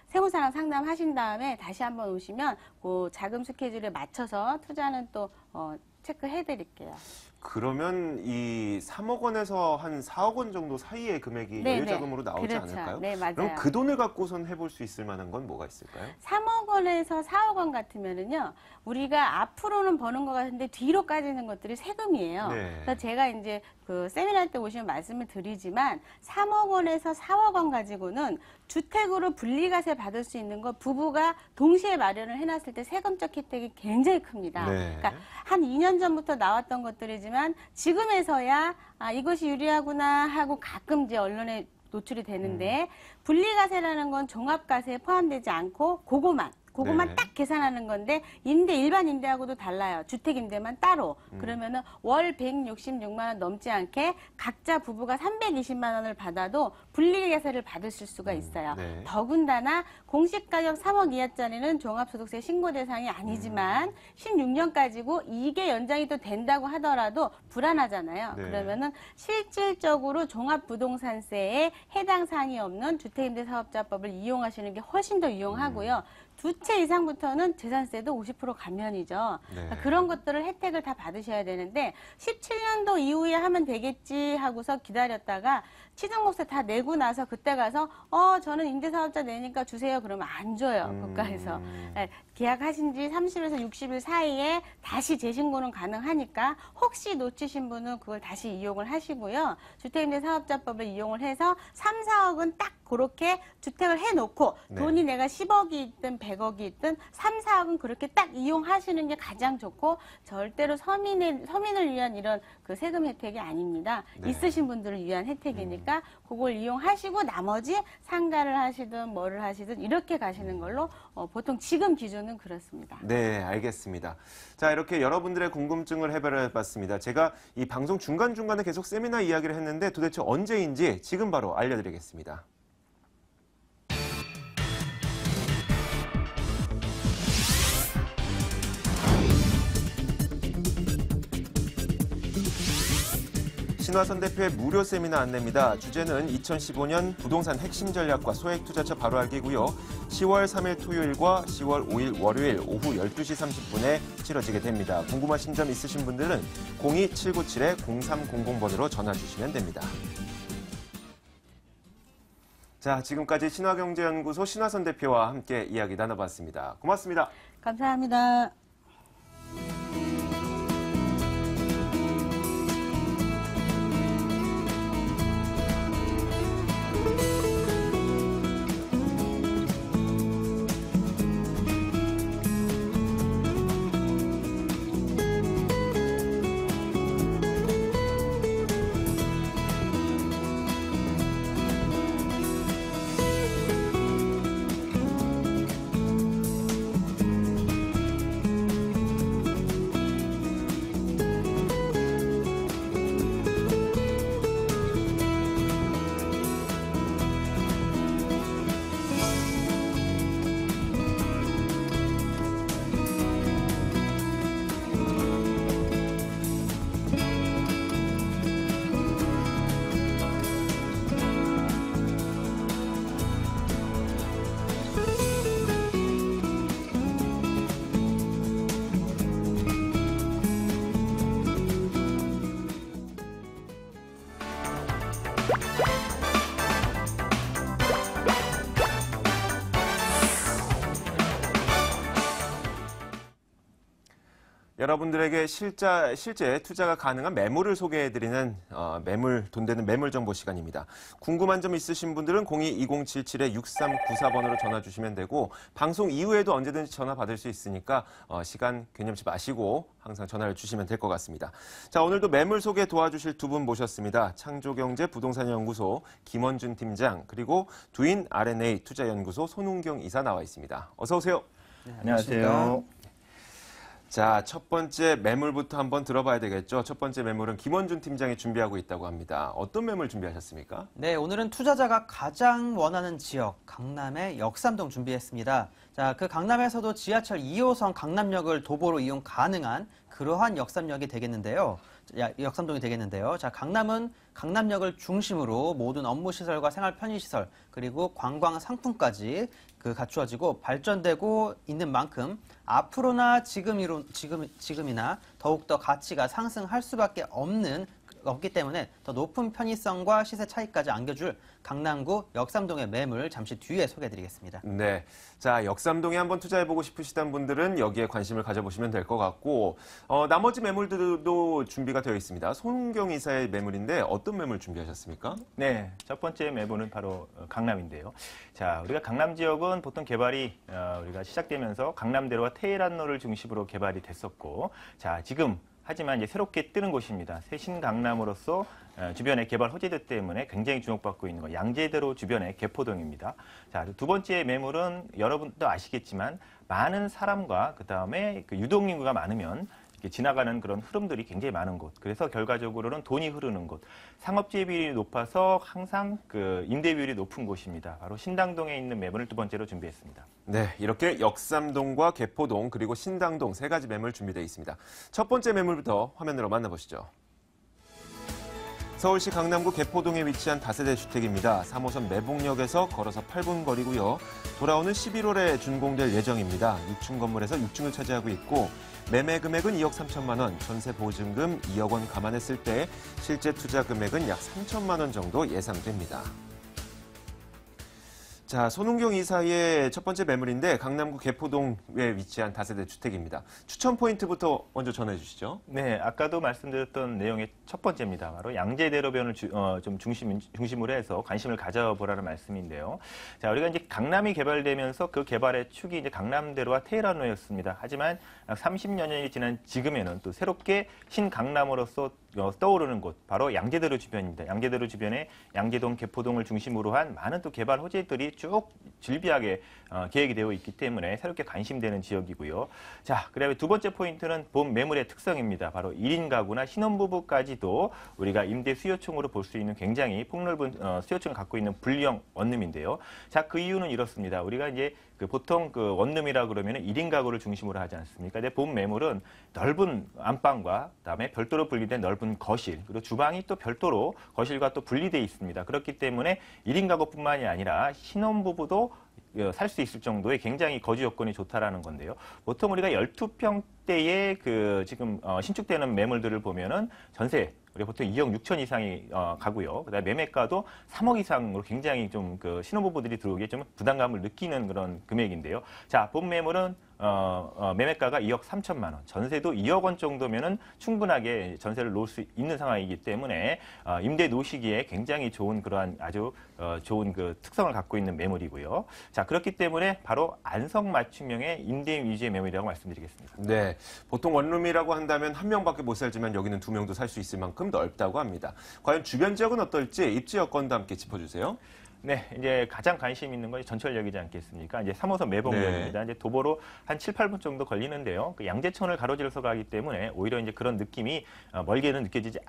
세무사랑 상담하신 다음에 다시 한번 오시면 그 자금 스케줄에 맞춰서 투자는 또 체크해 드릴게요. 그러면 이 3억 원에서 한 4억 원 정도 사이의 금액이 여유자금으로 나오지 않을까요? 네, 맞아요. 그럼 그 돈을 갖고선 해볼 수 있을 만한 건 뭐가 있을까요? 3억 원에서 4억 원 같으면은요, 우리가 앞으로는 버는 것 같은데 뒤로 까지는 것들이 세금이에요. 그래서 제가 이제 그 세미나 때 오시면 말씀을 드리지만 3억 원에서 4억 원 가지고는 주택으로 분리과세 받을 수 있는 거 부부가 동시에 마련을 해놨을 때 세금적 혜택이 굉장히 큽니다. 그러니까 한 2년 전부터 나왔던 것들이지만 지금에서야 이것이 유리하구나 하고 가끔 이제 언론에 노출이 되는데 분리과세라는 건 종합과세에 포함되지 않고 그거만 딱 계산하는 건데 일반 임대하고도 달라요. 주택 임대만 따로. 그러면은 월 166만 원 넘지 않게 각자 부부가 320만 원을 받아도 분리과세를 받으실 수가 있어요. 더군다나 공시가격 3억 이하짜리는 종합소득세 신고 대상이 아니지만 16년까지고 이게 연장이 또 된다고 하더라도 불안하잖아요. 그러면은 실질적으로 종합부동산세에 해당 사항이 없는 주택임대사업자법을 이용하시는 게 훨씬 더 유용하고요. 두 채 이상부터는 재산세도 50% 감면이죠. 그러니까 그런 것들을 혜택을 다 받으셔야 되는데 17년도 이후에 하면 되겠지 하고서 기다렸다가 취득목세 다 내고 나서 그때 가서 저는 임대사업자 내니까 주세요 그러면 안 줘요. 국가에서. 계약하신 지 30에서 60일 사이에 다시 재신고는 가능하니까 혹시 놓치신 분은 그걸 다시 이용을 하시고요. 주택임대사업자법을 이용을 해서 3, 4억은 딱 그렇게 주택을 해놓고 돈이 내가 10억이 있든 100억이 있든 3, 4억은 그렇게 딱 이용하시는 게 가장 좋고 절대로 서민을 위한 이런 그 세금 혜택이 아닙니다. 있으신 분들을 위한 혜택이니까 그걸 이용하시고 나머지 상가를 하시든 뭐를 하시든 이렇게 가시는 걸로 보통 지금 기준은 그렇습니다. 네, 알겠습니다. 자, 이렇게 여러분들의 궁금증을 해결해봤습니다. 제가 이 방송 중간중간에 계속 세미나 이야기를 했는데 도대체 언제인지 지금 바로 알려드리겠습니다. 신화선 대표의 무료 세미나 안내입니다. 주제는 2015년 부동산 핵심 전략과 소액 투자처 바로 알기고요. 10월 3일 토요일과 10월 5일 월요일 오후 12시 30분에 치러지게 됩니다. 궁금하신 점 있으신 분들은 02797-0300번으로 전화 주시면 됩니다. 자, 지금까지 신화경제연구소 신화선 대표와 함께 이야기 나눠봤습니다. 고맙습니다. 감사합니다. 여러분들에게 실제 투자가 가능한 매물을 소개해드리는 돈 되는 매물 정보 시간입니다. 궁금한 점 있으신 분들은 02-2077-6394번으로 전화 주시면 되고 방송 이후에도 언제든지 전화 받을 수 있으니까 시간 개념치 마시고 항상 전화를 주시면 될 것 같습니다. 자, 오늘도 매물 소개 도와주실 두 분 모셨습니다. 창조경제 부동산연구소 김원준 팀장 그리고 두인 R&A 투자연구소 손웅경 이사 나와 있습니다. 어서 오세요. 네, 안녕하세요. 자, 첫 번째 매물부터 한번 들어봐야 되겠죠. 첫 번째 매물은 김원준 팀장이 준비하고 있다고 합니다. 어떤 매물 준비하셨습니까? 네, 오늘은 투자자가 가장 원하는 지역, 강남의 역삼동 준비했습니다. 자, 그 강남에서도 지하철 2호선 강남역을 도보로 이용 가능한 그러한 역삼동이 되겠는데요. 자, 강남은 강남역을 중심으로 모든 업무시설과 생활 편의시설, 그리고 관광 상품까지 갖추어지고 발전되고 있는 만큼 앞으로나 지금이나 더욱더 가치가 상승할 수밖에 없기 때문에 더 높은 편의성과 시세 차이까지 안겨줄 강남구 역삼동의 매물 잠시 뒤에 소개해드리겠습니다. 네, 자 역삼동에 한번 투자해보고 싶으시던 분들은 여기에 관심을 가져보시면 될 것 같고 나머지 매물들도 준비가 되어 있습니다. 손웅경 이사의 매물인데 어떤 매물 준비하셨습니까? 네, 첫 번째 매물은 바로 강남인데요. 자, 우리가 강남 지역은 보통 개발이 우리가 시작되면서 강남대로와 테헤란로를 중심으로 개발이 됐었고, 자 지금 하지만 이제 새롭게 뜨는 곳입니다. 새 신강남으로서 주변의 개발 호재들 때문에 굉장히 주목받고 있는 것, 양재대로 주변의 개포동입니다. 자, 두 번째 매물은 여러분도 아시겠지만 많은 사람과 그 다음에 유동인구가 많으면 지나가는 그런 흐름들이 굉장히 많은 곳. 그래서 결과적으로는 돈이 흐르는 곳. 상업지의 비율이 높아서 항상 임대 비율이 높은 곳입니다. 바로 신당동에 있는 매물을 두 번째로 준비했습니다. 네, 이렇게 역삼동과 개포동 그리고 신당동 세 가지 매물 준비되어 있습니다. 첫 번째 매물부터 화면으로 만나보시죠. 서울시 강남구 개포동에 위치한 다세대 주택입니다. 3호선 매봉역에서 걸어서 8분 거리고요. 돌아오는 11월에 준공될 예정입니다. 6층 건물에서 6층을 차지하고 있고 매매 금액은 2억 3천만 원, 전세 보증금 2억 원 감안했을 때 실제 투자 금액은 약 3천만 원 정도 예상됩니다. 자, 손웅경 이사의 첫 번째 매물인데 강남구 개포동에 위치한 다세대 주택입니다. 추천 포인트부터 먼저 전해 주시죠. 네, 아까도 말씀드렸던 내용의 첫 번째입니다. 바로 양재대로변을 좀 중심으로 해서 관심을 가져보라는 말씀인데요. 자, 우리가 이제 강남이 개발되면서 그 개발의 축이 이제 강남대로와 테헤란로였습니다. 하지만 30여 년이 지난 지금에는 또 새롭게 신강남으로서 떠오르는 곳, 바로 양재대로 주변입니다. 양재대로 주변에 양재동, 개포동을 중심으로 한 많은 또 개발 호재들이 쭉 질비하게 계획이 되어 있기 때문에 새롭게 관심되는 지역이고요. 자, 그다음에 두 번째 포인트는 본 매물의 특성입니다. 바로 1인 가구나 신혼부부까지도 우리가 임대 수요층으로 볼 수 있는 굉장히 폭넓은 수요층을 갖고 있는 분리형 원룸인데요. 자, 그 이유는 이렇습니다. 우리가 이제 그 보통 그 원룸이라 그러면은 1인 가구를 중심으로 하지 않습니까? 근데 본 매물은 넓은 안방과 그다음에 별도로 분리된 넓은 거실, 그리고 주방이 또 별도로 거실과 또 분리되어 있습니다. 그렇기 때문에 1인 가구뿐만이 아니라 신혼부부도 살 수 있을 정도의 굉장히 거주 여건이 좋다라는 건데요. 보통 우리가 12평대의 그 지금 신축되는 매물들을 보면은 전세 우리가 보통 2억 6천 이상이 가고요. 그다음에 매매가도 3억 이상으로 굉장히 좀 그 신혼부부들이 들어오기에 좀 부담감을 느끼는 그런 금액인데요. 자, 본 매물은 매매가가 2억 3천만 원, 전세도 2억 원 정도면은 충분하게 전세를 놓을 수 있는 상황이기 때문에 임대 놓으시기에 굉장히 좋은 그러한 아주 좋은 그 특성을 갖고 있는 매물이고요. 자, 그렇기 때문에 바로 안성 맞춤형의 임대 위주의 매물이라고 말씀드리겠습니다. 네, 보통 원룸이라고 한다면 한 명밖에 못 살지만 여기는 두 명도 살 수 있을 만큼 넓다고 합니다. 과연 주변 지역은 어떨지 입지 여건도 함께 짚어주세요. 네, 이제 가장 관심 있는 것이 전철역이지 않겠습니까? 이제 3호선 매봉역입니다. 네. 이제 도보로 한 7, 8분 정도 걸리는데요. 그 양재천을 가로질러서 가기 때문에 오히려 이제 그런 느낌이 멀게는 느껴지지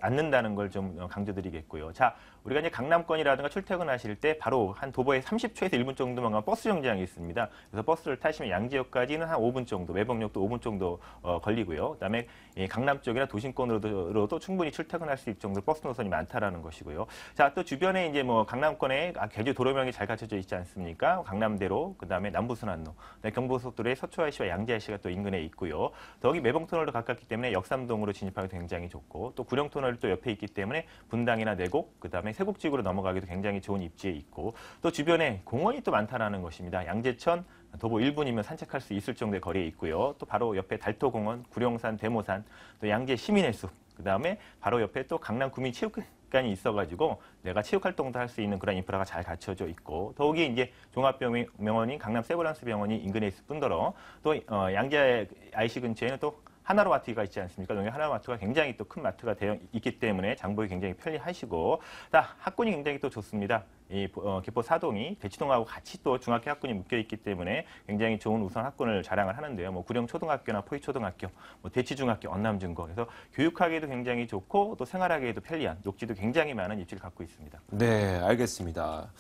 않는다는 걸 좀 강조드리겠고요. 자, 우리가 이제 강남권이라든가 출퇴근하실 때 바로 한 도보에 30초에서 1분 정도만 가면 버스 정류장이 있습니다. 그래서 버스를 타시면 양재역까지는 한 5분 정도, 매봉역도 5분 정도 걸리고요. 그다음에 이 강남 쪽이나 도심권으로도 충분히 출퇴근할 수 있을 정도로 버스 노선이 많다라는 것이고요. 자, 또 주변에 이제 뭐 강남권에 개조 도로명이 잘 갖춰져 있지 않습니까? 강남대로, 그다음에 남부순환로, 경부고속도로의 서초IC와 양재IC가 또 인근에 있고요. 더욱이 매봉터널도 가깝기 때문에 역삼동으로 진입하기 굉장히 좋고, 또 구령터널이 또 옆에 있기 때문에 분당이나 내곡, 그다음에 세곡지구로 넘어가기도 굉장히 좋은 입지에 있고, 또 주변에 공원이 또 많다라는 것입니다. 양재천 도보 1분이면 산책할 수 있을 정도의 거리에 있고요. 또 바로 옆에 달토공원, 구룡산, 대모산, 또 양재 시민해수, 그다음에 바로 옆에 또 강남 구민체육관이 있어가지고 내가 체육활동도 할 수 있는 그런 인프라가 잘 갖춰져 있고, 더욱이 이제 종합병원인 강남 세브란스 병원이 인근에 있을 뿐더러 또 양재 IC 근처에는 또 하나로마트가 있지 않습니까? 여기 하나로마트가 굉장히 또 큰 마트가 되어 있기 때문에 장보기 굉장히 편리하시고, 학군이 굉장히 또 좋습니다. 이 개포 사동이 대치동하고 같이 또 중학교 학군이 묶여 있기 때문에 굉장히 좋은 우선 학군을 자랑을 하는데요. 뭐 구령초등학교나 포이초등학교, 뭐 대치중학교, 언남중고, 그래서 교육하기에도 굉장히 좋고 또 생활하기에도 편리한 녹지도 굉장히 많은 입지를 갖고 있습니다. 네, 알겠습니다.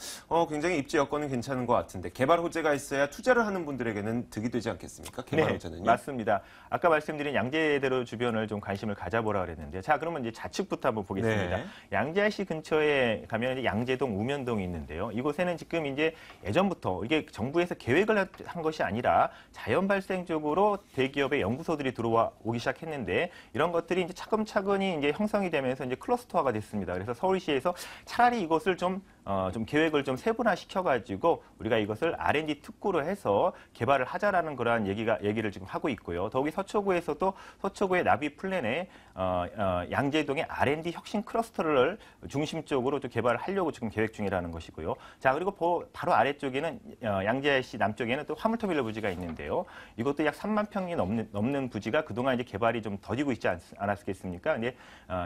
굉장히 입지 여건은 괜찮은 것 같은데 개발 호재가 있어야 투자를 하는 분들에게는 득이 되지 않겠습니까? 개발 호재는요? 네, 맞습니다. 아까 말씀드린 양재대로 주변을 좀 관심을 가져보라 그랬는데, 자, 그러면 이제 좌측부터 한번 보겠습니다. 네. 양재IC 근처에 가면 이제 양재동, 우면동 있는데요. 이곳에는 지금 이제 예전부터 이게 정부에서 계획을 한 것이 아니라 자연 발생적으로 대기업의 연구소들이 들어와 오기 시작했는데, 이런 것들이 이제 차근차근히 이제 형성이 되면서 이제 클러스터화가 됐습니다. 그래서 서울시에서 차라리 이것을 좀 계획을 좀 세분화 시켜가지고 우리가 이것을 R&D 특구로 해서 개발을 하자라는 그러한 얘기를 지금 하고 있고요. 더욱이 서초구에서도 서초구의 나비 플랜에 양재동의 R&D 혁신 클러스터를 중심적으로 좀 개발을 하려고 지금 계획 중이라는 것이고요. 자, 그리고 바로 아래쪽에는 양재IC 남쪽에는 또 화물터미널 부지가 있는데요. 이것도 약 3만 평이 넘는 부지가 그동안 이제 개발이 좀 더디고 있지 않았겠습니까? 이제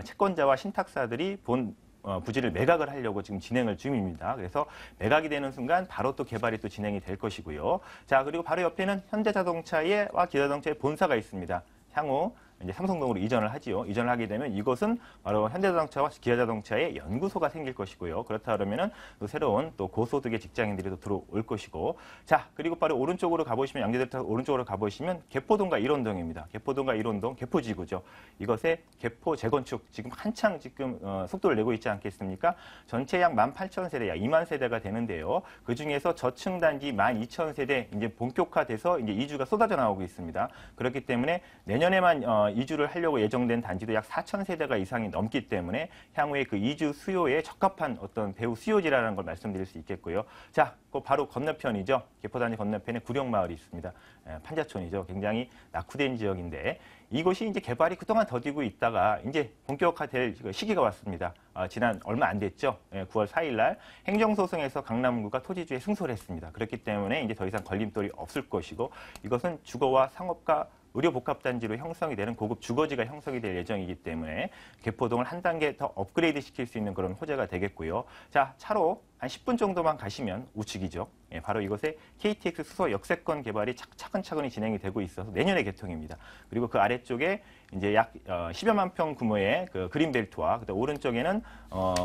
채권자와 신탁사들이 본 부지를 매각을 하려고 지금 진행을 중입니다. 그래서 매각이 되는 순간 바로 또 개발이 또 진행이 될 것이고요. 자, 그리고 바로 옆에는 현대자동차와 기아자동차의 본사가 있습니다. 향후 이제 삼성동으로 이전을 하지요. 이전을 하게 되면 이것은 바로 현대자동차와 기아자동차의 연구소가 생길 것이고요. 그렇다 그러면은 또 새로운 또 고소득의 직장인들이 또 들어올 것이고, 자, 그리고 바로 오른쪽으로 가보시면 양재대로 오른쪽으로 가보시면 개포동과 일원동입니다. 개포동과 일원동, 개포지구죠. 이것의 개포 재건축 지금 한창 지금 속도를 내고 있지 않겠습니까? 전체 약 18,000세대, 약 2만 세대가 되는데요. 그 중에서 저층 단지 12,000세대 이제 본격화돼서 이제 이주가 쏟아져 나오고 있습니다. 그렇기 때문에 내년에만 이주를 하려고 예정된 단지도 약 4,000세대가 이상이 넘기 때문에 향후에 그 이주 수요에 적합한 어떤 배후 수요지라는 걸 말씀드릴 수 있겠고요. 자, 그 바로 건너편이죠. 개포단지 건너편에 구령마을이 있습니다. 판자촌이죠. 굉장히 낙후된 지역인데 이곳이 이제 개발이 그동안 더디고 있다가 이제 본격화될 시기가 왔습니다. 지난 얼마 안 됐죠. 9월 4일 날 행정소송에서 강남구가 토지주에 승소를 했습니다. 그렇기 때문에 이제 더 이상 걸림돌이 없을 것이고, 이것은 주거와 상업과 의료복합단지로 형성이 되는 고급 주거지가 형성이 될 예정이기 때문에 개포동을 한 단계 더 업그레이드 시킬 수 있는 그런 호재가 되겠고요. 자, 차로 한 10분 정도만 가시면 우측이죠. 예, 바로 이곳에 KTX 수서 역세권 개발이 차근차근히 진행이 되고 있어서 내년에 개통입니다. 그리고 그 아래쪽에 이제 약 10여만 평 규모의 그 그린벨트와 그다음 오른쪽에는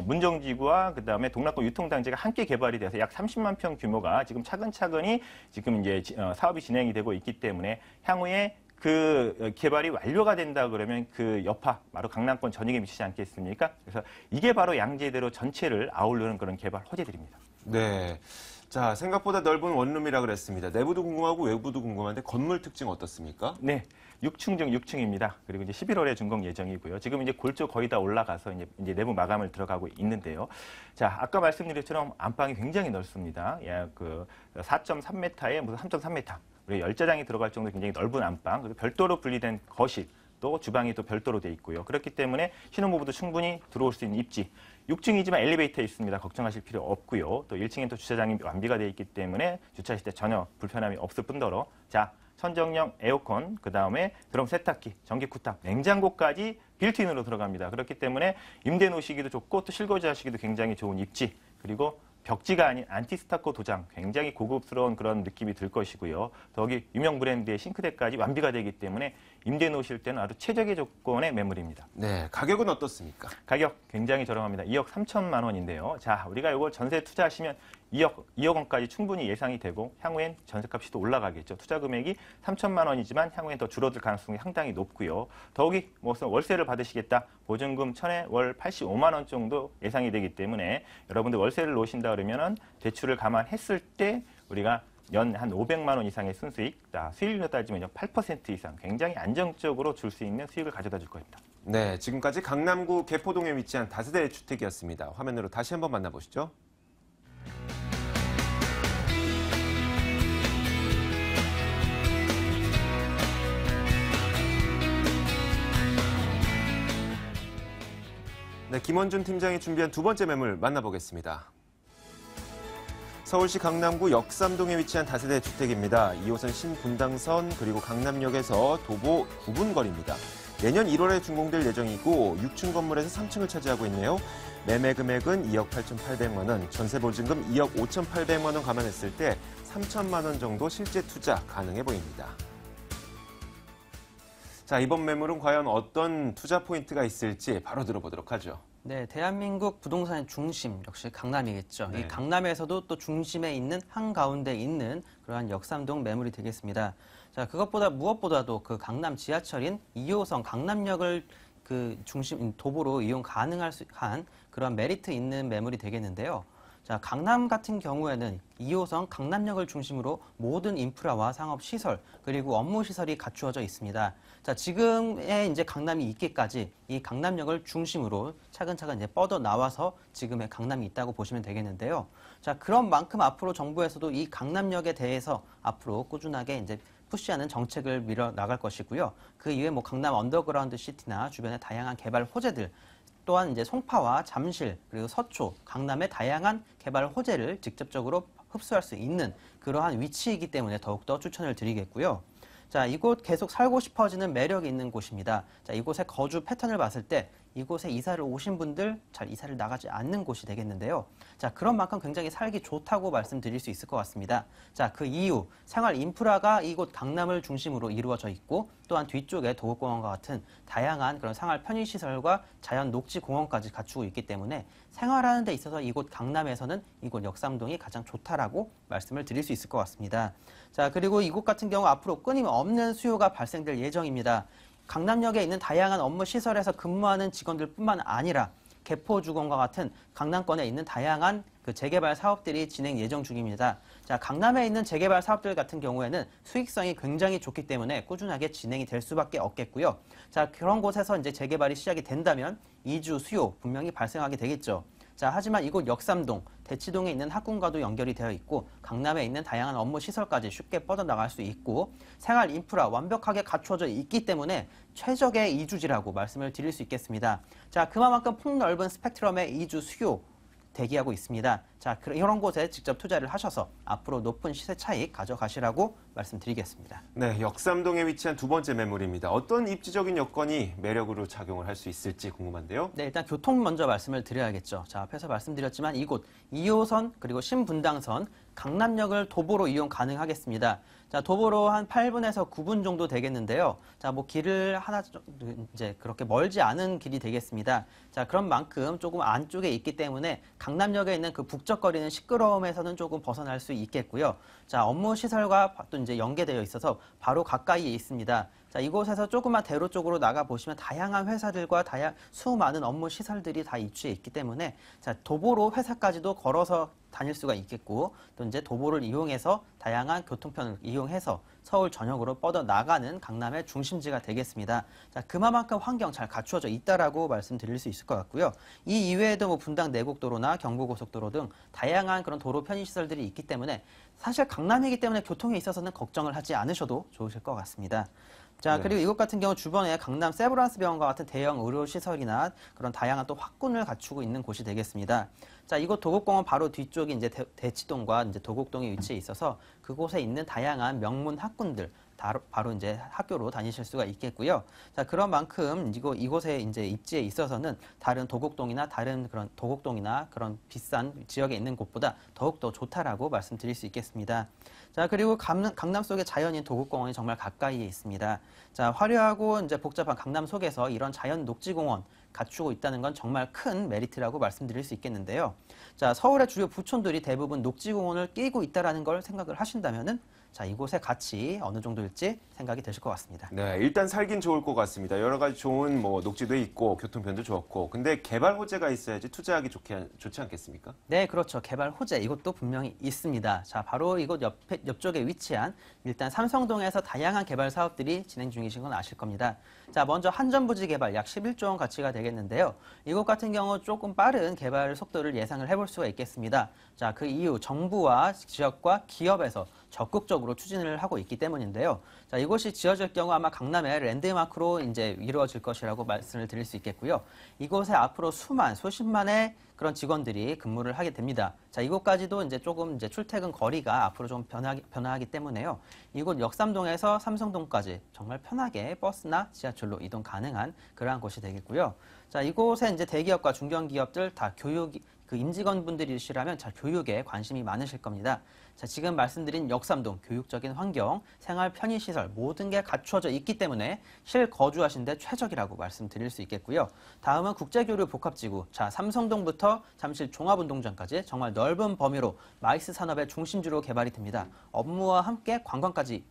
문정지구와 그다음에 동락권 유통단지가 함께 개발이 돼서 약 30만 평 규모가 지금 차근차근히 지금 이제 사업이 진행이 되고 있기 때문에 향후에 그 개발이 완료가 된다 그러면 그 여파 바로 강남권 전역에 미치지 않겠습니까? 그래서 이게 바로 양재대로 전체를 아우르는 그런 개발 호재들입니다. 네. 자, 생각보다 넓은 원룸이라 그랬습니다. 내부도 궁금하고 외부도 궁금한데 건물 특징 어떻습니까? 네. 6층 중 6층입니다. 그리고 이제 11월에 준공 예정이고요. 지금 이제 골조 거의 다 올라가서 이제 내부 마감을 들어가고 있는데요. 자, 아까 말씀드린 것처럼 안방이 굉장히 넓습니다. 약 그 4.3m에 무슨 3.3m. 우리 열자장이 들어갈 정도로 굉장히 넓은 안방, 그리고 별도로 분리된 거실, 또 주방이 또 별도로 돼 있고요. 그렇기 때문에 신혼부부도 충분히 들어올 수 있는 입지. 6층이지만 엘리베이터 있습니다. 걱정하실 필요 없고요. 또 1층엔 또 주차장이 완비가 되어 있기 때문에 주차하실 때 전혀 불편함이 없을 뿐더러 자, 선정형 에어컨, 그 다음에 드럼 세탁기, 전기 쿠탑, 냉장고까지 빌트인으로 들어갑니다. 그렇기 때문에 임대 놓으시기도 좋고 또 실거주 하시기도 굉장히 좋은 입지. 그리고 벽지가 아닌 안티스타코 도장, 굉장히 고급스러운 그런 느낌이 들 것이고요. 더욱이 유명 브랜드의 싱크대까지 완비가 되기 때문에 임대 놓으실 때는 아주 최적의 조건의 매물입니다. 네, 가격은 어떻습니까? 가격 굉장히 저렴합니다. 2억 3천만 원인데요. 자, 우리가 이걸 전세 투자하시면 2억 원까지 충분히 예상이 되고 향후엔 전세값이 또 올라가겠죠. 투자 금액이 3천만 원이지만 향후엔 더 줄어들 가능성이 상당히 높고요. 더욱이 무슨 월세를 받으시겠다. 보증금 1,000에 월 85만 원 정도 예상이 되기 때문에 여러분들 월세를 놓으신다 그러면은 대출을 감안했을 때 우리가 연 한 500만 원 이상의 순수익, 수익률로 따지면 8% 이상 굉장히 안정적으로 줄 수 있는 수익을 가져다 줄 겁니다. 네, 지금까지 강남구 개포동에 위치한 다세대 주택이었습니다. 화면으로 다시 한번 만나보시죠. 네, 김원준 팀장이 준비한 두 번째 매물 만나보겠습니다. 서울시 강남구 역삼동에 위치한 다세대 주택입니다. 2호선 신분당선 그리고 강남역에서 도보 9분 거리입니다. 내년 1월에 준공될 예정이고 6층 건물에서 3층을 차지하고 있네요. 매매 금액은 2억 8,800만 원, 전세 보증금 2억 5,800만 원 감안했을 때 3천만 원 정도 실제 투자 가능해 보입니다. 자, 이번 매물은 과연 어떤 투자 포인트가 있을지 바로 들어보도록 하죠. 네, 대한민국 부동산의 중심 역시 강남이겠죠. 네. 이 강남에서도 또 중심에 있는 한가운데 있는 그러한 역삼동 매물이 되겠습니다. 자, 그것보다 무엇보다도 그 강남 지하철인 2호선 강남역을 그 중심 도보로 이용 가능한 그런 메리트 있는 매물이 되겠는데요. 자, 강남 같은 경우에는 2호선 강남역을 중심으로 모든 인프라와 상업시설 그리고 업무시설이 갖추어져 있습니다. 자, 지금의 이제 강남이 있기까지 이 강남역을 중심으로 차근차근 이제 뻗어 나와서 지금의 강남이 있다고 보시면 되겠는데요. 자, 그런 만큼 앞으로 정부에서도 이 강남역에 대해서 앞으로 꾸준하게 이제 푸시하는 정책을 밀어 나갈 것이고요. 그 이외에 뭐 강남 언더그라운드 시티나 주변의 다양한 개발 호재들 또한 이제 송파와 잠실 그리고 서초, 강남의 다양한 개발 호재를 직접적으로 흡수할 수 있는 그러한 위치이기 때문에 더욱더 추천을 드리겠고요. 자, 이곳 계속 살고 싶어지는 매력이 있는 곳입니다. 자, 이곳의 거주 패턴을 봤을 때 이곳에 이사를 오신 분들 잘 이사를 나가지 않는 곳이 되겠는데요. 자, 그런 만큼 굉장히 살기 좋다고 말씀드릴 수 있을 것 같습니다. 자, 그 이유, 생활 인프라가 이곳 강남을 중심으로 이루어져 있고 또한 뒤쪽에 도곡공원과 같은 다양한 그런 생활 편의시설과 자연 녹지 공원까지 갖추고 있기 때문에 생활하는 데 있어서 이곳 강남에서는 이곳 역삼동이 가장 좋다라고 말씀을 드릴 수 있을 것 같습니다. 자, 그리고 이곳 같은 경우 앞으로 끊임없는 수요가 발생될 예정입니다. 강남역에 있는 다양한 업무 시설에서 근무하는 직원들뿐만 아니라 개포주공과 같은 강남권에 있는 다양한 그 재개발 사업들이 진행 예정 중입니다. 자, 강남에 있는 재개발 사업들 같은 경우에는 수익성이 굉장히 좋기 때문에 꾸준하게 진행이 될 수밖에 없겠고요. 자, 그런 곳에서 이제 재개발이 시작이 된다면 이주 수요 분명히 발생하게 되겠죠. 자, 하지만 이곳 역삼동, 대치동에 있는 학군과도 연결이 되어 있고 강남에 있는 다양한 업무 시설까지 쉽게 뻗어나갈 수 있고 생활 인프라 완벽하게 갖추어져 있기 때문에 최적의 이주지라고 말씀을 드릴 수 있겠습니다. 자, 그만큼 폭넓은 스펙트럼의 이주 수요 대기하고 있습니다. 자, 이런 곳에 직접 투자를 하셔서 앞으로 높은 시세 차익 가져가시라고 말씀드리겠습니다. 네, 역삼동에 위치한 두 번째 매물입니다. 어떤 입지적인 여건이 매력으로 작용을 할 수 있을지 궁금한데요. 네, 일단 교통 먼저 말씀을 드려야겠죠. 자, 앞에서 말씀드렸지만 이곳 2호선 그리고 신분당선 강남역을 도보로 이용 가능하겠습니다. 자, 도보로 한 8분에서 9분 정도 되겠는데요. 자, 뭐 길을 하나 이제 그렇게 멀지 않은 길이 되겠습니다. 자, 그런 만큼 조금 안쪽에 있기 때문에 강남역에 있는 그 북적거리는 시끄러움에서는 조금 벗어날 수 있겠고요. 자, 업무 시설과 또 이제 연계되어 있어서 바로 가까이에 있습니다. 자, 이곳에서 조금만 대로 쪽으로 나가 보시면 다양한 회사들과 수많은 업무 시설들이 다 입주해 있기 때문에 자, 도보로 회사까지도 걸어서 다닐 수가 있겠고 또 이제 도보를 이용해서 다양한 교통편을 이용해서 서울 전역으로 뻗어 나가는 강남의 중심지가 되겠습니다. 자, 그만큼 환경 잘 갖추어져 있다라고 말씀드릴 수 있을 것 같고요. 이 이외에도 뭐 분당 내곡도로나 경부고속도로 등 다양한 그런 도로 편의시설들이 있기 때문에 사실 강남이기 때문에 교통에 있어서는 걱정을 하지 않으셔도 좋으실 것 같습니다. 자, 그리고 이곳 같은 경우 주변에 강남 세브란스 병원과 같은 대형 의료시설이나 그런 다양한 또 확군을 갖추고 있는 곳이 되겠습니다. 자, 이곳 도곡공원 바로 뒤쪽이 이제 대치동과 이제 도곡동에 위치해 있어서 그곳에 있는 다양한 명문 학군들 바로 이제 학교로 다니실 수가 있겠고요. 자, 그런 만큼 이곳에 이제 입지에 있어서는 다른 도곡동이나 그런 비싼 지역에 있는 곳보다 더욱더 좋다라고 말씀드릴 수 있겠습니다. 자, 그리고 강남 속의 자연인 도곡공원이 정말 가까이에 있습니다. 자, 화려하고 이제 복잡한 강남 속에서 이런 자연 녹지공원 갖추고 있다는 건 정말 큰 메리트라고 말씀드릴 수 있겠는데요. 자, 서울의 주요 부촌들이 대부분 녹지공원을 끼고 있다라는 걸 생각을 하신다면은 자, 이곳의 가치 어느 정도일지 생각이 되실 것 같습니다. 네, 일단 살긴 좋을 것 같습니다. 여러 가지 좋은 뭐 녹지도 있고 교통편도 좋고, 근데 개발 호재가 있어야지 투자하기 좋지 않겠습니까? 네, 그렇죠. 개발 호재 이것도 분명히 있습니다. 자, 바로 이곳 옆쪽에 위치한 일단 삼성동에서 다양한 개발 사업들이 진행 중이신 건 아실 겁니다. 자, 먼저 한전부지 개발 약 11조 원 가치가 되겠는데요. 이곳 같은 경우 조금 빠른 개발 속도를 예상을 해볼 수가 있겠습니다. 자, 그 이유 정부와 지역과 기업에서 적극적으로 추진을 하고 있기 때문인데요. 자, 이곳이 지어질 경우 아마 강남의 랜드마크로 이제 이루어질 것이라고 말씀을 드릴 수 있겠고요. 이곳에 앞으로 수십만의 그런 직원들이 근무를 하게 됩니다. 자, 이곳까지도 이제 조금 출퇴근 거리가 앞으로 좀 변화하기 때문에요. 이곳 역삼동에서 삼성동까지 정말 편하게 버스나 지하철로 이동 가능한 그러한 곳이 되겠고요. 자, 이곳에 이제 대기업과 중견기업들 다 임직원분들이시라면 잘 교육에 관심이 많으실 겁니다. 자, 지금 말씀드린 역삼동 교육적인 환경, 생활 편의시설 모든 게 갖추어져 있기 때문에 실거주하신 데 최적이라고 말씀드릴 수 있겠고요. 다음은 국제교류 복합지구. 자, 삼성동부터 잠실 종합운동장까지 정말 넓은 범위로 마이스 산업의 중심지로 개발이 됩니다. 업무와 함께 관광까지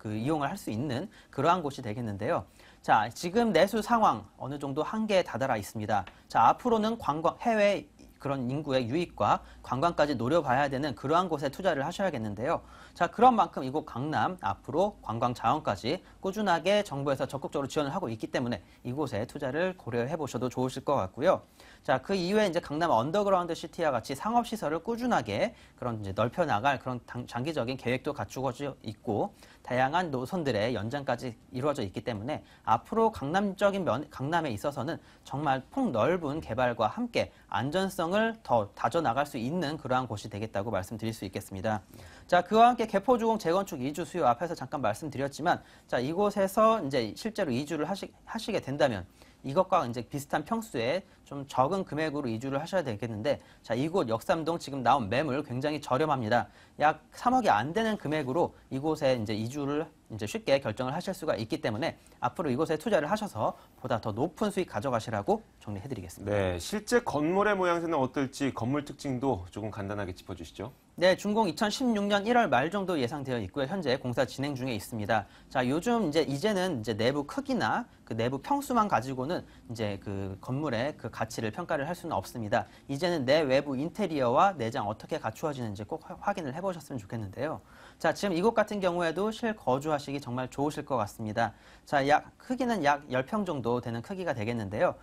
이용을 할 수 있는 그러한 곳이 되겠는데요. 자, 지금 내수 상황 어느 정도 한계에 다다라 있습니다. 자, 앞으로는 해외 그런 인구의 유입과 관광까지 노려봐야 되는 그러한 곳에 투자를 하셔야겠는데요. 자, 그런 만큼 이곳 강남 앞으로 관광 자원까지 꾸준하게 정부에서 적극적으로 지원을 하고 있기 때문에 이곳에 투자를 고려해 보셔도 좋으실 것 같고요. 자, 그 이후에 이제 강남 언더그라운드 시티와 같이 상업 시설을 꾸준하게 그런 이제 넓혀 나갈 그런 장기적인 계획도 갖추어져 있고 다양한 노선들의 연장까지 이루어져 있기 때문에 앞으로 강남에 있어서는 정말 폭넓은 개발과 함께 안전성을 더 다져나갈 수 있는 그러한 곳이 되겠다고 말씀드릴 수 있겠습니다. 자, 그와 함께 개포주공 재건축 이주 수요 앞에서 잠깐 말씀드렸지만 자, 이곳에서 이제 실제로 이주를 하시게 된다면 이것과 이제 비슷한 평수에 좀 적은 금액으로 이주를 하셔야 되겠는데 자, 이곳 역삼동 지금 나온 매물 굉장히 저렴합니다. 약 3억이 안 되는 금액으로 이곳에 이제 이주를 이제 쉽게 결정을 하실 수가 있기 때문에 앞으로 이곳에 투자를 하셔서 보다 더 높은 수익 가져가시라고 정리해드리겠습니다. 네, 실제 건물의 모양새는 어떨지 건물 특징도 조금 간단하게 짚어주시죠. 네, 준공 2016년 1월 말 정도 예상되어 있고요. 현재 공사 진행 중에 있습니다. 자, 요즘 이제는 내부 크기나 그 내부 평수만 가지고는 이제 그 건물의 그 가치를 평가를 할 수는 없습니다. 이제는 내 외부 인테리어와 내장 어떻게 갖추어지는지 꼭 확인을 해보셨으면 좋겠는데요. 자, 지금 이곳 같은 경우에도 실거주하시기 정말 좋으실 것 같습니다. 자, 크기는 약 10평 정도 되는 크기가 되겠는데요.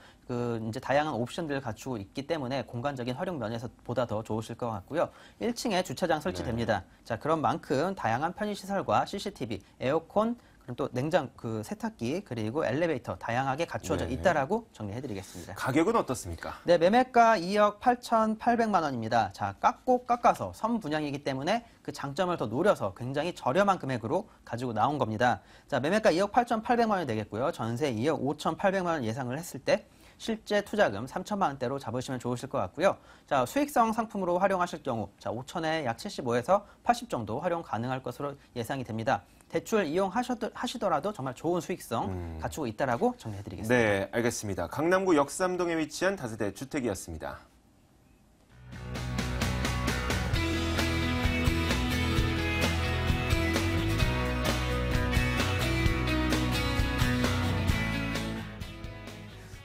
이제 다양한 옵션들을 갖추고 있기 때문에 공간적인 활용 면에서 보다 더 좋으실 것 같고요. 1층에 주차장 설치됩니다. 자, 그런 만큼 다양한 편의시설과 CCTV, 에어컨, 그럼 또 냉장 세탁기 그리고 엘리베이터 다양하게 갖추어져 있다라고 정리해드리겠습니다. 가격은 어떻습니까? 네, 매매가 2억 8,800만 원입니다. 자, 깎고 깎아서 선분양이기 때문에 그 장점을 더 노려서 굉장히 저렴한 금액으로 가지고 나온 겁니다. 자, 매매가 2억 8,800만 원이 되겠고요. 전세 2억 5,800만 원 예상을 했을 때 실제 투자금 3천만 원대로 잡으시면 좋으실 것 같고요. 자, 수익성 상품으로 활용하실 경우 5천에 약 75에서 80 정도 활용 가능할 것으로 예상이 됩니다. 대출 이용하시더라도 정말 좋은 수익성 갖추고 있다라고 정리해드리겠습니다. 네, 알겠습니다. 강남구 역삼동에 위치한 다세대 주택이었습니다.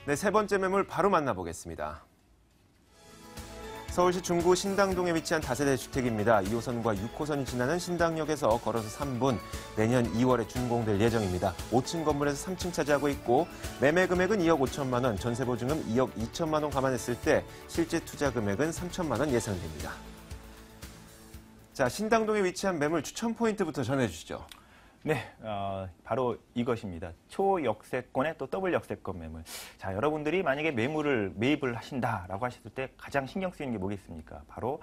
네, 세 번째 매물 바로 만나보겠습니다. 서울시 중구 신당동에 위치한 다세대 주택입니다. 2호선과 6호선이 지나는 신당역에서 걸어서 3분, 내년 2월에 준공될 예정입니다. 5층 건물에서 3층 차지하고 있고 매매 금액은 2억 5천만 원, 전세 보증금 2억 2천만 원 감안했을 때 실제 투자 금액은 3천만 원 예상됩니다. 자, 신당동에 위치한 매물 추천 포인트부터 전해주시죠. 네, 바로 이것입니다. 초역세권의 또 더블 역세권 매물. 자, 여러분들이 만약에 매입을 하신다라고 하셨을 때 가장 신경 쓰이는 게 뭐겠습니까? 바로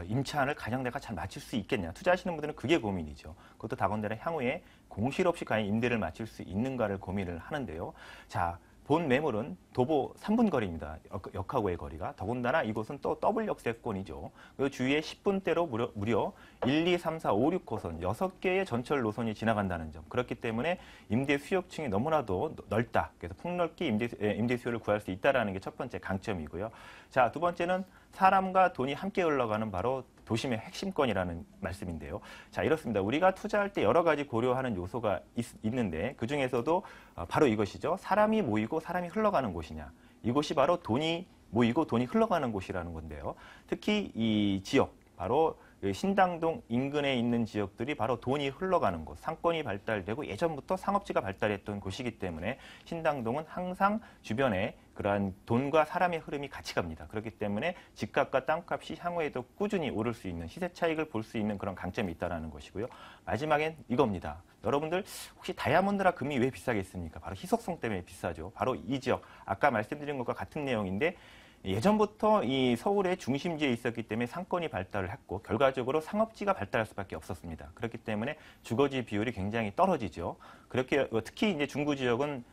임차안을 가장 내가 잘 맞출 수 있겠냐. 투자하시는 분들은 그게 고민이죠. 그것도 더군다나 향후에 공실 없이 과연 임대를 맞출 수 있는가를 고민을 하는데요. 자, 본 매물은 도보 3분 거리입니다. 역하고의 거리가. 더군다나 이곳은 또 더블 역세권이죠. 그 주위에 10분대로 무려 1, 2, 3, 4, 5, 6호선 6개의 전철 노선이 지나간다는 점. 그렇기 때문에 임대 수요층이 너무나도 넓다. 그래서 폭넓게 임대 수요를 구할 수 있다는 게 첫 번째 강점이고요. 자, 두 번째는 사람과 돈이 함께 흘러가는 바로 도심의 핵심권이라는 말씀인데요. 자, 이렇습니다. 우리가 투자할 때 여러 가지 고려하는 요소가 있는데 그중에서도 바로 이것이죠. 사람이 모이고 사람이 흘러가는 곳이냐. 이곳이 바로 돈이 모이고 돈이 흘러가는 곳이라는 건데요. 특히 이 지역, 바로 신당동 인근에 있는 지역들이 바로 돈이 흘러가는 곳, 상권이 발달되고 예전부터 상업지가 발달했던 곳이기 때문에 신당동은 항상 주변에 그러한 돈과 사람의 흐름이 같이 갑니다. 그렇기 때문에 집값과 땅값이 향후에도 꾸준히 오를 수 있는 시세 차익을 볼 수 있는 그런 강점이 있다는 것이고요. 마지막엔 이겁니다. 여러분들 혹시 다이아몬드나 금이 왜 비싸겠습니까? 바로 희석성 때문에 비싸죠. 바로 이 지역, 아까 말씀드린 것과 같은 내용인데 예전부터 이 서울의 중심지에 있었기 때문에 상권이 발달을 했고 결과적으로 상업지가 발달할 수밖에 없었습니다. 그렇기 때문에 주거지 비율이 굉장히 떨어지죠. 그렇게 특히 이제 중구 지역은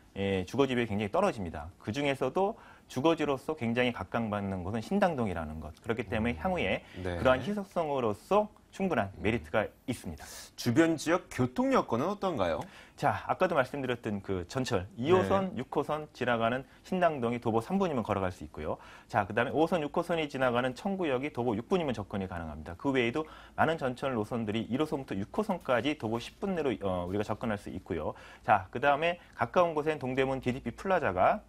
주거지 비율이 굉장히 떨어집니다. 그 중에서도 주거지로서 굉장히 각광받는 곳은 신당동이라는 것. 그렇기 때문에 향후에 그러한 희석성으로서 충분한 메리트가 있습니다. 주변 지역 교통 여건은 어떤가요? 자, 아까도 말씀드렸던 그 전철 2호선, 6호선 지나가는 신당동이 도보 3분이면 걸어갈 수 있고요. 자, 그다음에 5호선, 6호선이 지나가는 청구역이 도보 6분이면 접근이 가능합니다. 그 외에도 많은 전철 노선들이 1호선부터 6호선까지 도보 10분 내로 우리가 접근할 수 있고요. 자, 그다음에 가까운 곳엔 동대문 DDP 플라자가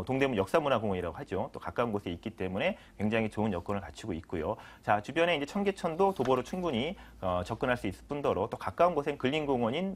동대문 역사문화공원이라고 하죠. 또 가까운 곳에 있기 때문에 굉장히 좋은 여건을 갖추고 있고요. 자, 주변에 이제 청계천도 도보로 충분히 접근할 수 있을 뿐더러 또 가까운 곳엔 근린공원인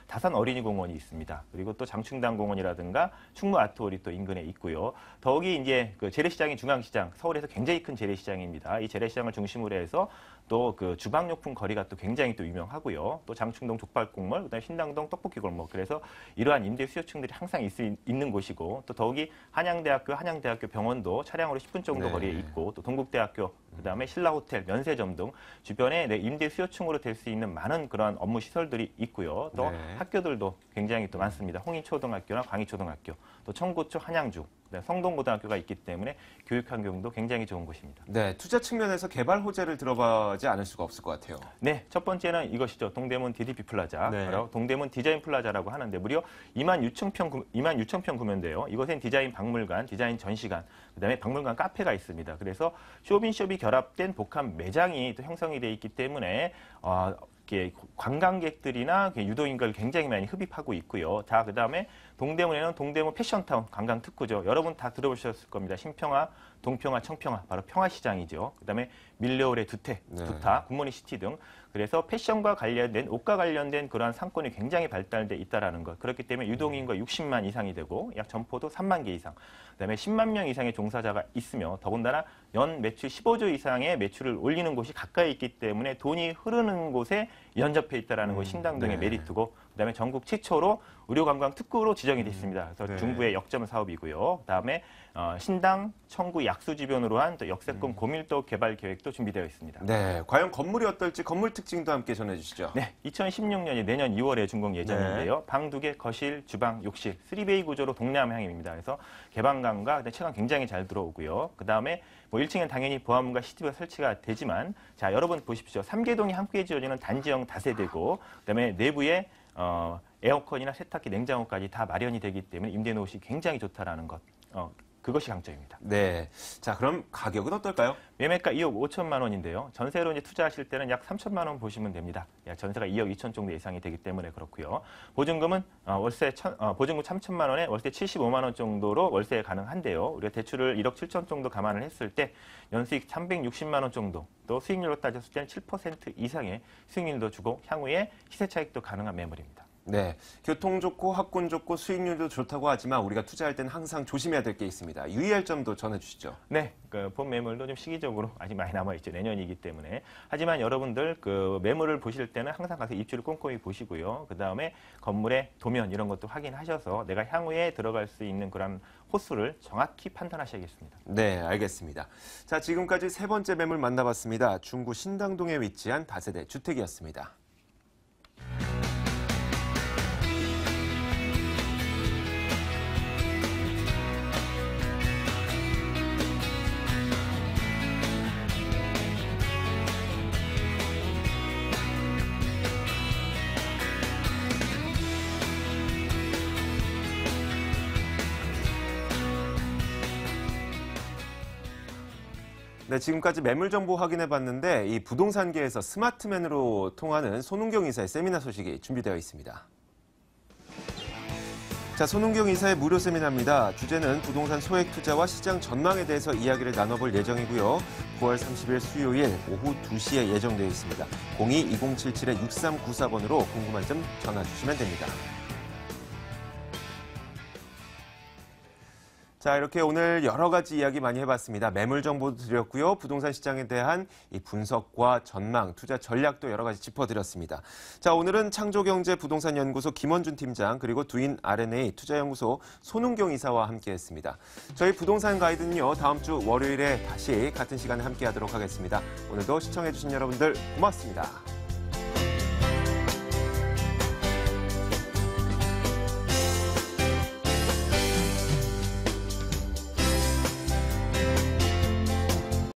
다산 어린이공원이 있습니다. 그리고 또 장충당공원이라든가 충무 아트홀이 또 인근에 있고요. 더욱이 이제 그 재래시장인 중앙시장, 서울에서 굉장히 큰 재래시장입니다. 이 재래시장을 중심으로 해서 또 그 주방용품 거리가 또 굉장히 또 유명하고요. 또 장충동 족발국물, 그다음에 신당동 떡볶이골목. 그래서 이러한 임대 수요층들이 항상 있는 곳이고 또 더욱이 한양대학교 병원도 차량으로 10분 정도 거리에 있고 또 동국대학교, 그다음에 신라호텔, 면세점 등 주변에 임대 수요층으로 될 수 있는 많은 그러한 업무 시설들이 있고요. 또 학교들도 굉장히 또 많습니다. 홍인초등학교나 광희초등학교, 또 청구초, 한양중, 성동고등학교가 있기 때문에 교육 환경도 굉장히 좋은 곳입니다. 네, 투자 측면에서 개발 호재를 들어보지 않을 수가 없을 것 같아요. 네, 첫 번째는 이것이죠. 동대문 DDP 플라자, 바로 동대문 디자인 플라자라고 하는데 무려 26,000평 구면돼요. 이곳엔 디자인 박물관, 디자인 전시관, 그다음에 박물관 카페가 있습니다. 그래서 쇼핑숍이 결합된 복합 매장이 또 형성이 돼 있기 때문에 관광객들이나 유도인கள் 굉장히 많이 흡입하고 있고요. 자, 그다음에 동대문에는 동대문 패션타운 관광 특구죠. 여러분 다 들어보셨을 겁니다. 신평화, 동평화, 청평화, 바로 평화시장이죠. 그다음에 밀려울의 두타, 굿모닝 시티 등 그래서 패션과 관련된 옷과 관련된 그러한 상권이 굉장히 발달돼 있다라는 것. 그렇기 때문에 유동인구가 60만 이상이 되고 약 점포도 3만 개 이상. 그다음에 10만 명 이상의 종사자가 있으며 더군다나 연 매출 15조 이상의 매출을 올리는 곳이 가까이 있기 때문에 돈이 흐르는 곳에 연접해 있다는 것이 신당동의 네. 메리트고, 그다음에 전국 최초로 의료관광 특구로 지정이 됐습니다. 그래서 네. 중부의 역점 사업이고요. 그다음에 신당, 청구, 약수 주변으로 한 또 역세권 고밀도 개발 계획도 준비되어 있습니다. 네, 과연 건물이 어떨지 건물 특징도 함께 전해주시죠. 네, 2016년이 내년 2월에 준공 예정인데요. 방 2개, 거실, 주방, 욕실, 3베이 구조로 동남향입니다. 그래서 개방감과 채광 굉장히 잘 들어오고요. 그다음에 뭐 1층엔 당연히 보안문과 CCTV가 설치가 되지만, 자, 여러분 보십시오. 3개동이 함께 지어지는 단지형 다세대고, 그다음에 내부에 에어컨이나 세탁기, 냉장고까지 다 마련이 되기 때문에 임대 노릇이 굉장히 좋다라는 것. 그것이 강점입니다. 네. 자, 그럼 가격은 어떨까요? 매매가 2억 5천만 원인데요. 전세로 이제 투자하실 때는 약 3천만 원 보시면 됩니다. 전세가 2억 2천 정도 예상이 되기 때문에 그렇고요. 보증금은 보증금 3천만 원에 월세 75만 원 정도로 월세 가능한데요. 우리가 대출을 1억 7천 정도 감안을 했을 때 연수익 360만 원 정도, 또 수익률로 따졌을 때는 7% 이상의 수익률도 주고 향후에 시세 차익도 가능한 매물입니다. 네, 교통 좋고 학군 좋고 수익률도 좋다고 하지만 우리가 투자할 때는 항상 조심해야 될 게 있습니다. 유의할 점도 전해주시죠. 네, 본 매물도 좀 시기적으로 아직 많이 남아있죠. 내년이기 때문에. 하지만 여러분들 매물을 보실 때는 항상 가서 입주를 꼼꼼히 보시고요. 그 다음에 건물의 도면 이런 것도 확인하셔서 내가 향후에 들어갈 수 있는 그런 호수를 정확히 판단하셔야겠습니다. 네, 알겠습니다. 자, 지금까지 세 번째 매물 만나봤습니다. 중구 신당동에 위치한 다세대 주택이었습니다. 네, 지금까지 매물 정보 확인해 봤는데 이 부동산계에서 스마트맨으로 통하는 손은경 이사의 세미나 소식이 준비되어 있습니다. 자, 손은경 이사의 무료 세미나입니다. 주제는 부동산 소액 투자와 시장 전망에 대해서 이야기를 나눠볼 예정이고요. 9월 30일 수요일 오후 2시에 예정되어 있습니다. 02-2077-6394번으로 궁금한 점 전화 주시면 됩니다. 자, 이렇게 오늘 여러 가지 이야기 많이 해봤습니다. 매물 정보도 드렸고요. 부동산 시장에 대한 이 분석과 전망, 투자 전략도 여러 가지 짚어드렸습니다. 자, 오늘은 창조경제 부동산연구소 김원준 팀장, 그리고 두인 R&A 투자연구소 손은경 이사와 함께했습니다. 저희 부동산 가이드는요, 다음 주 월요일에 다시 같은 시간에 함께하도록 하겠습니다. 오늘도 시청해주신 여러분들 고맙습니다.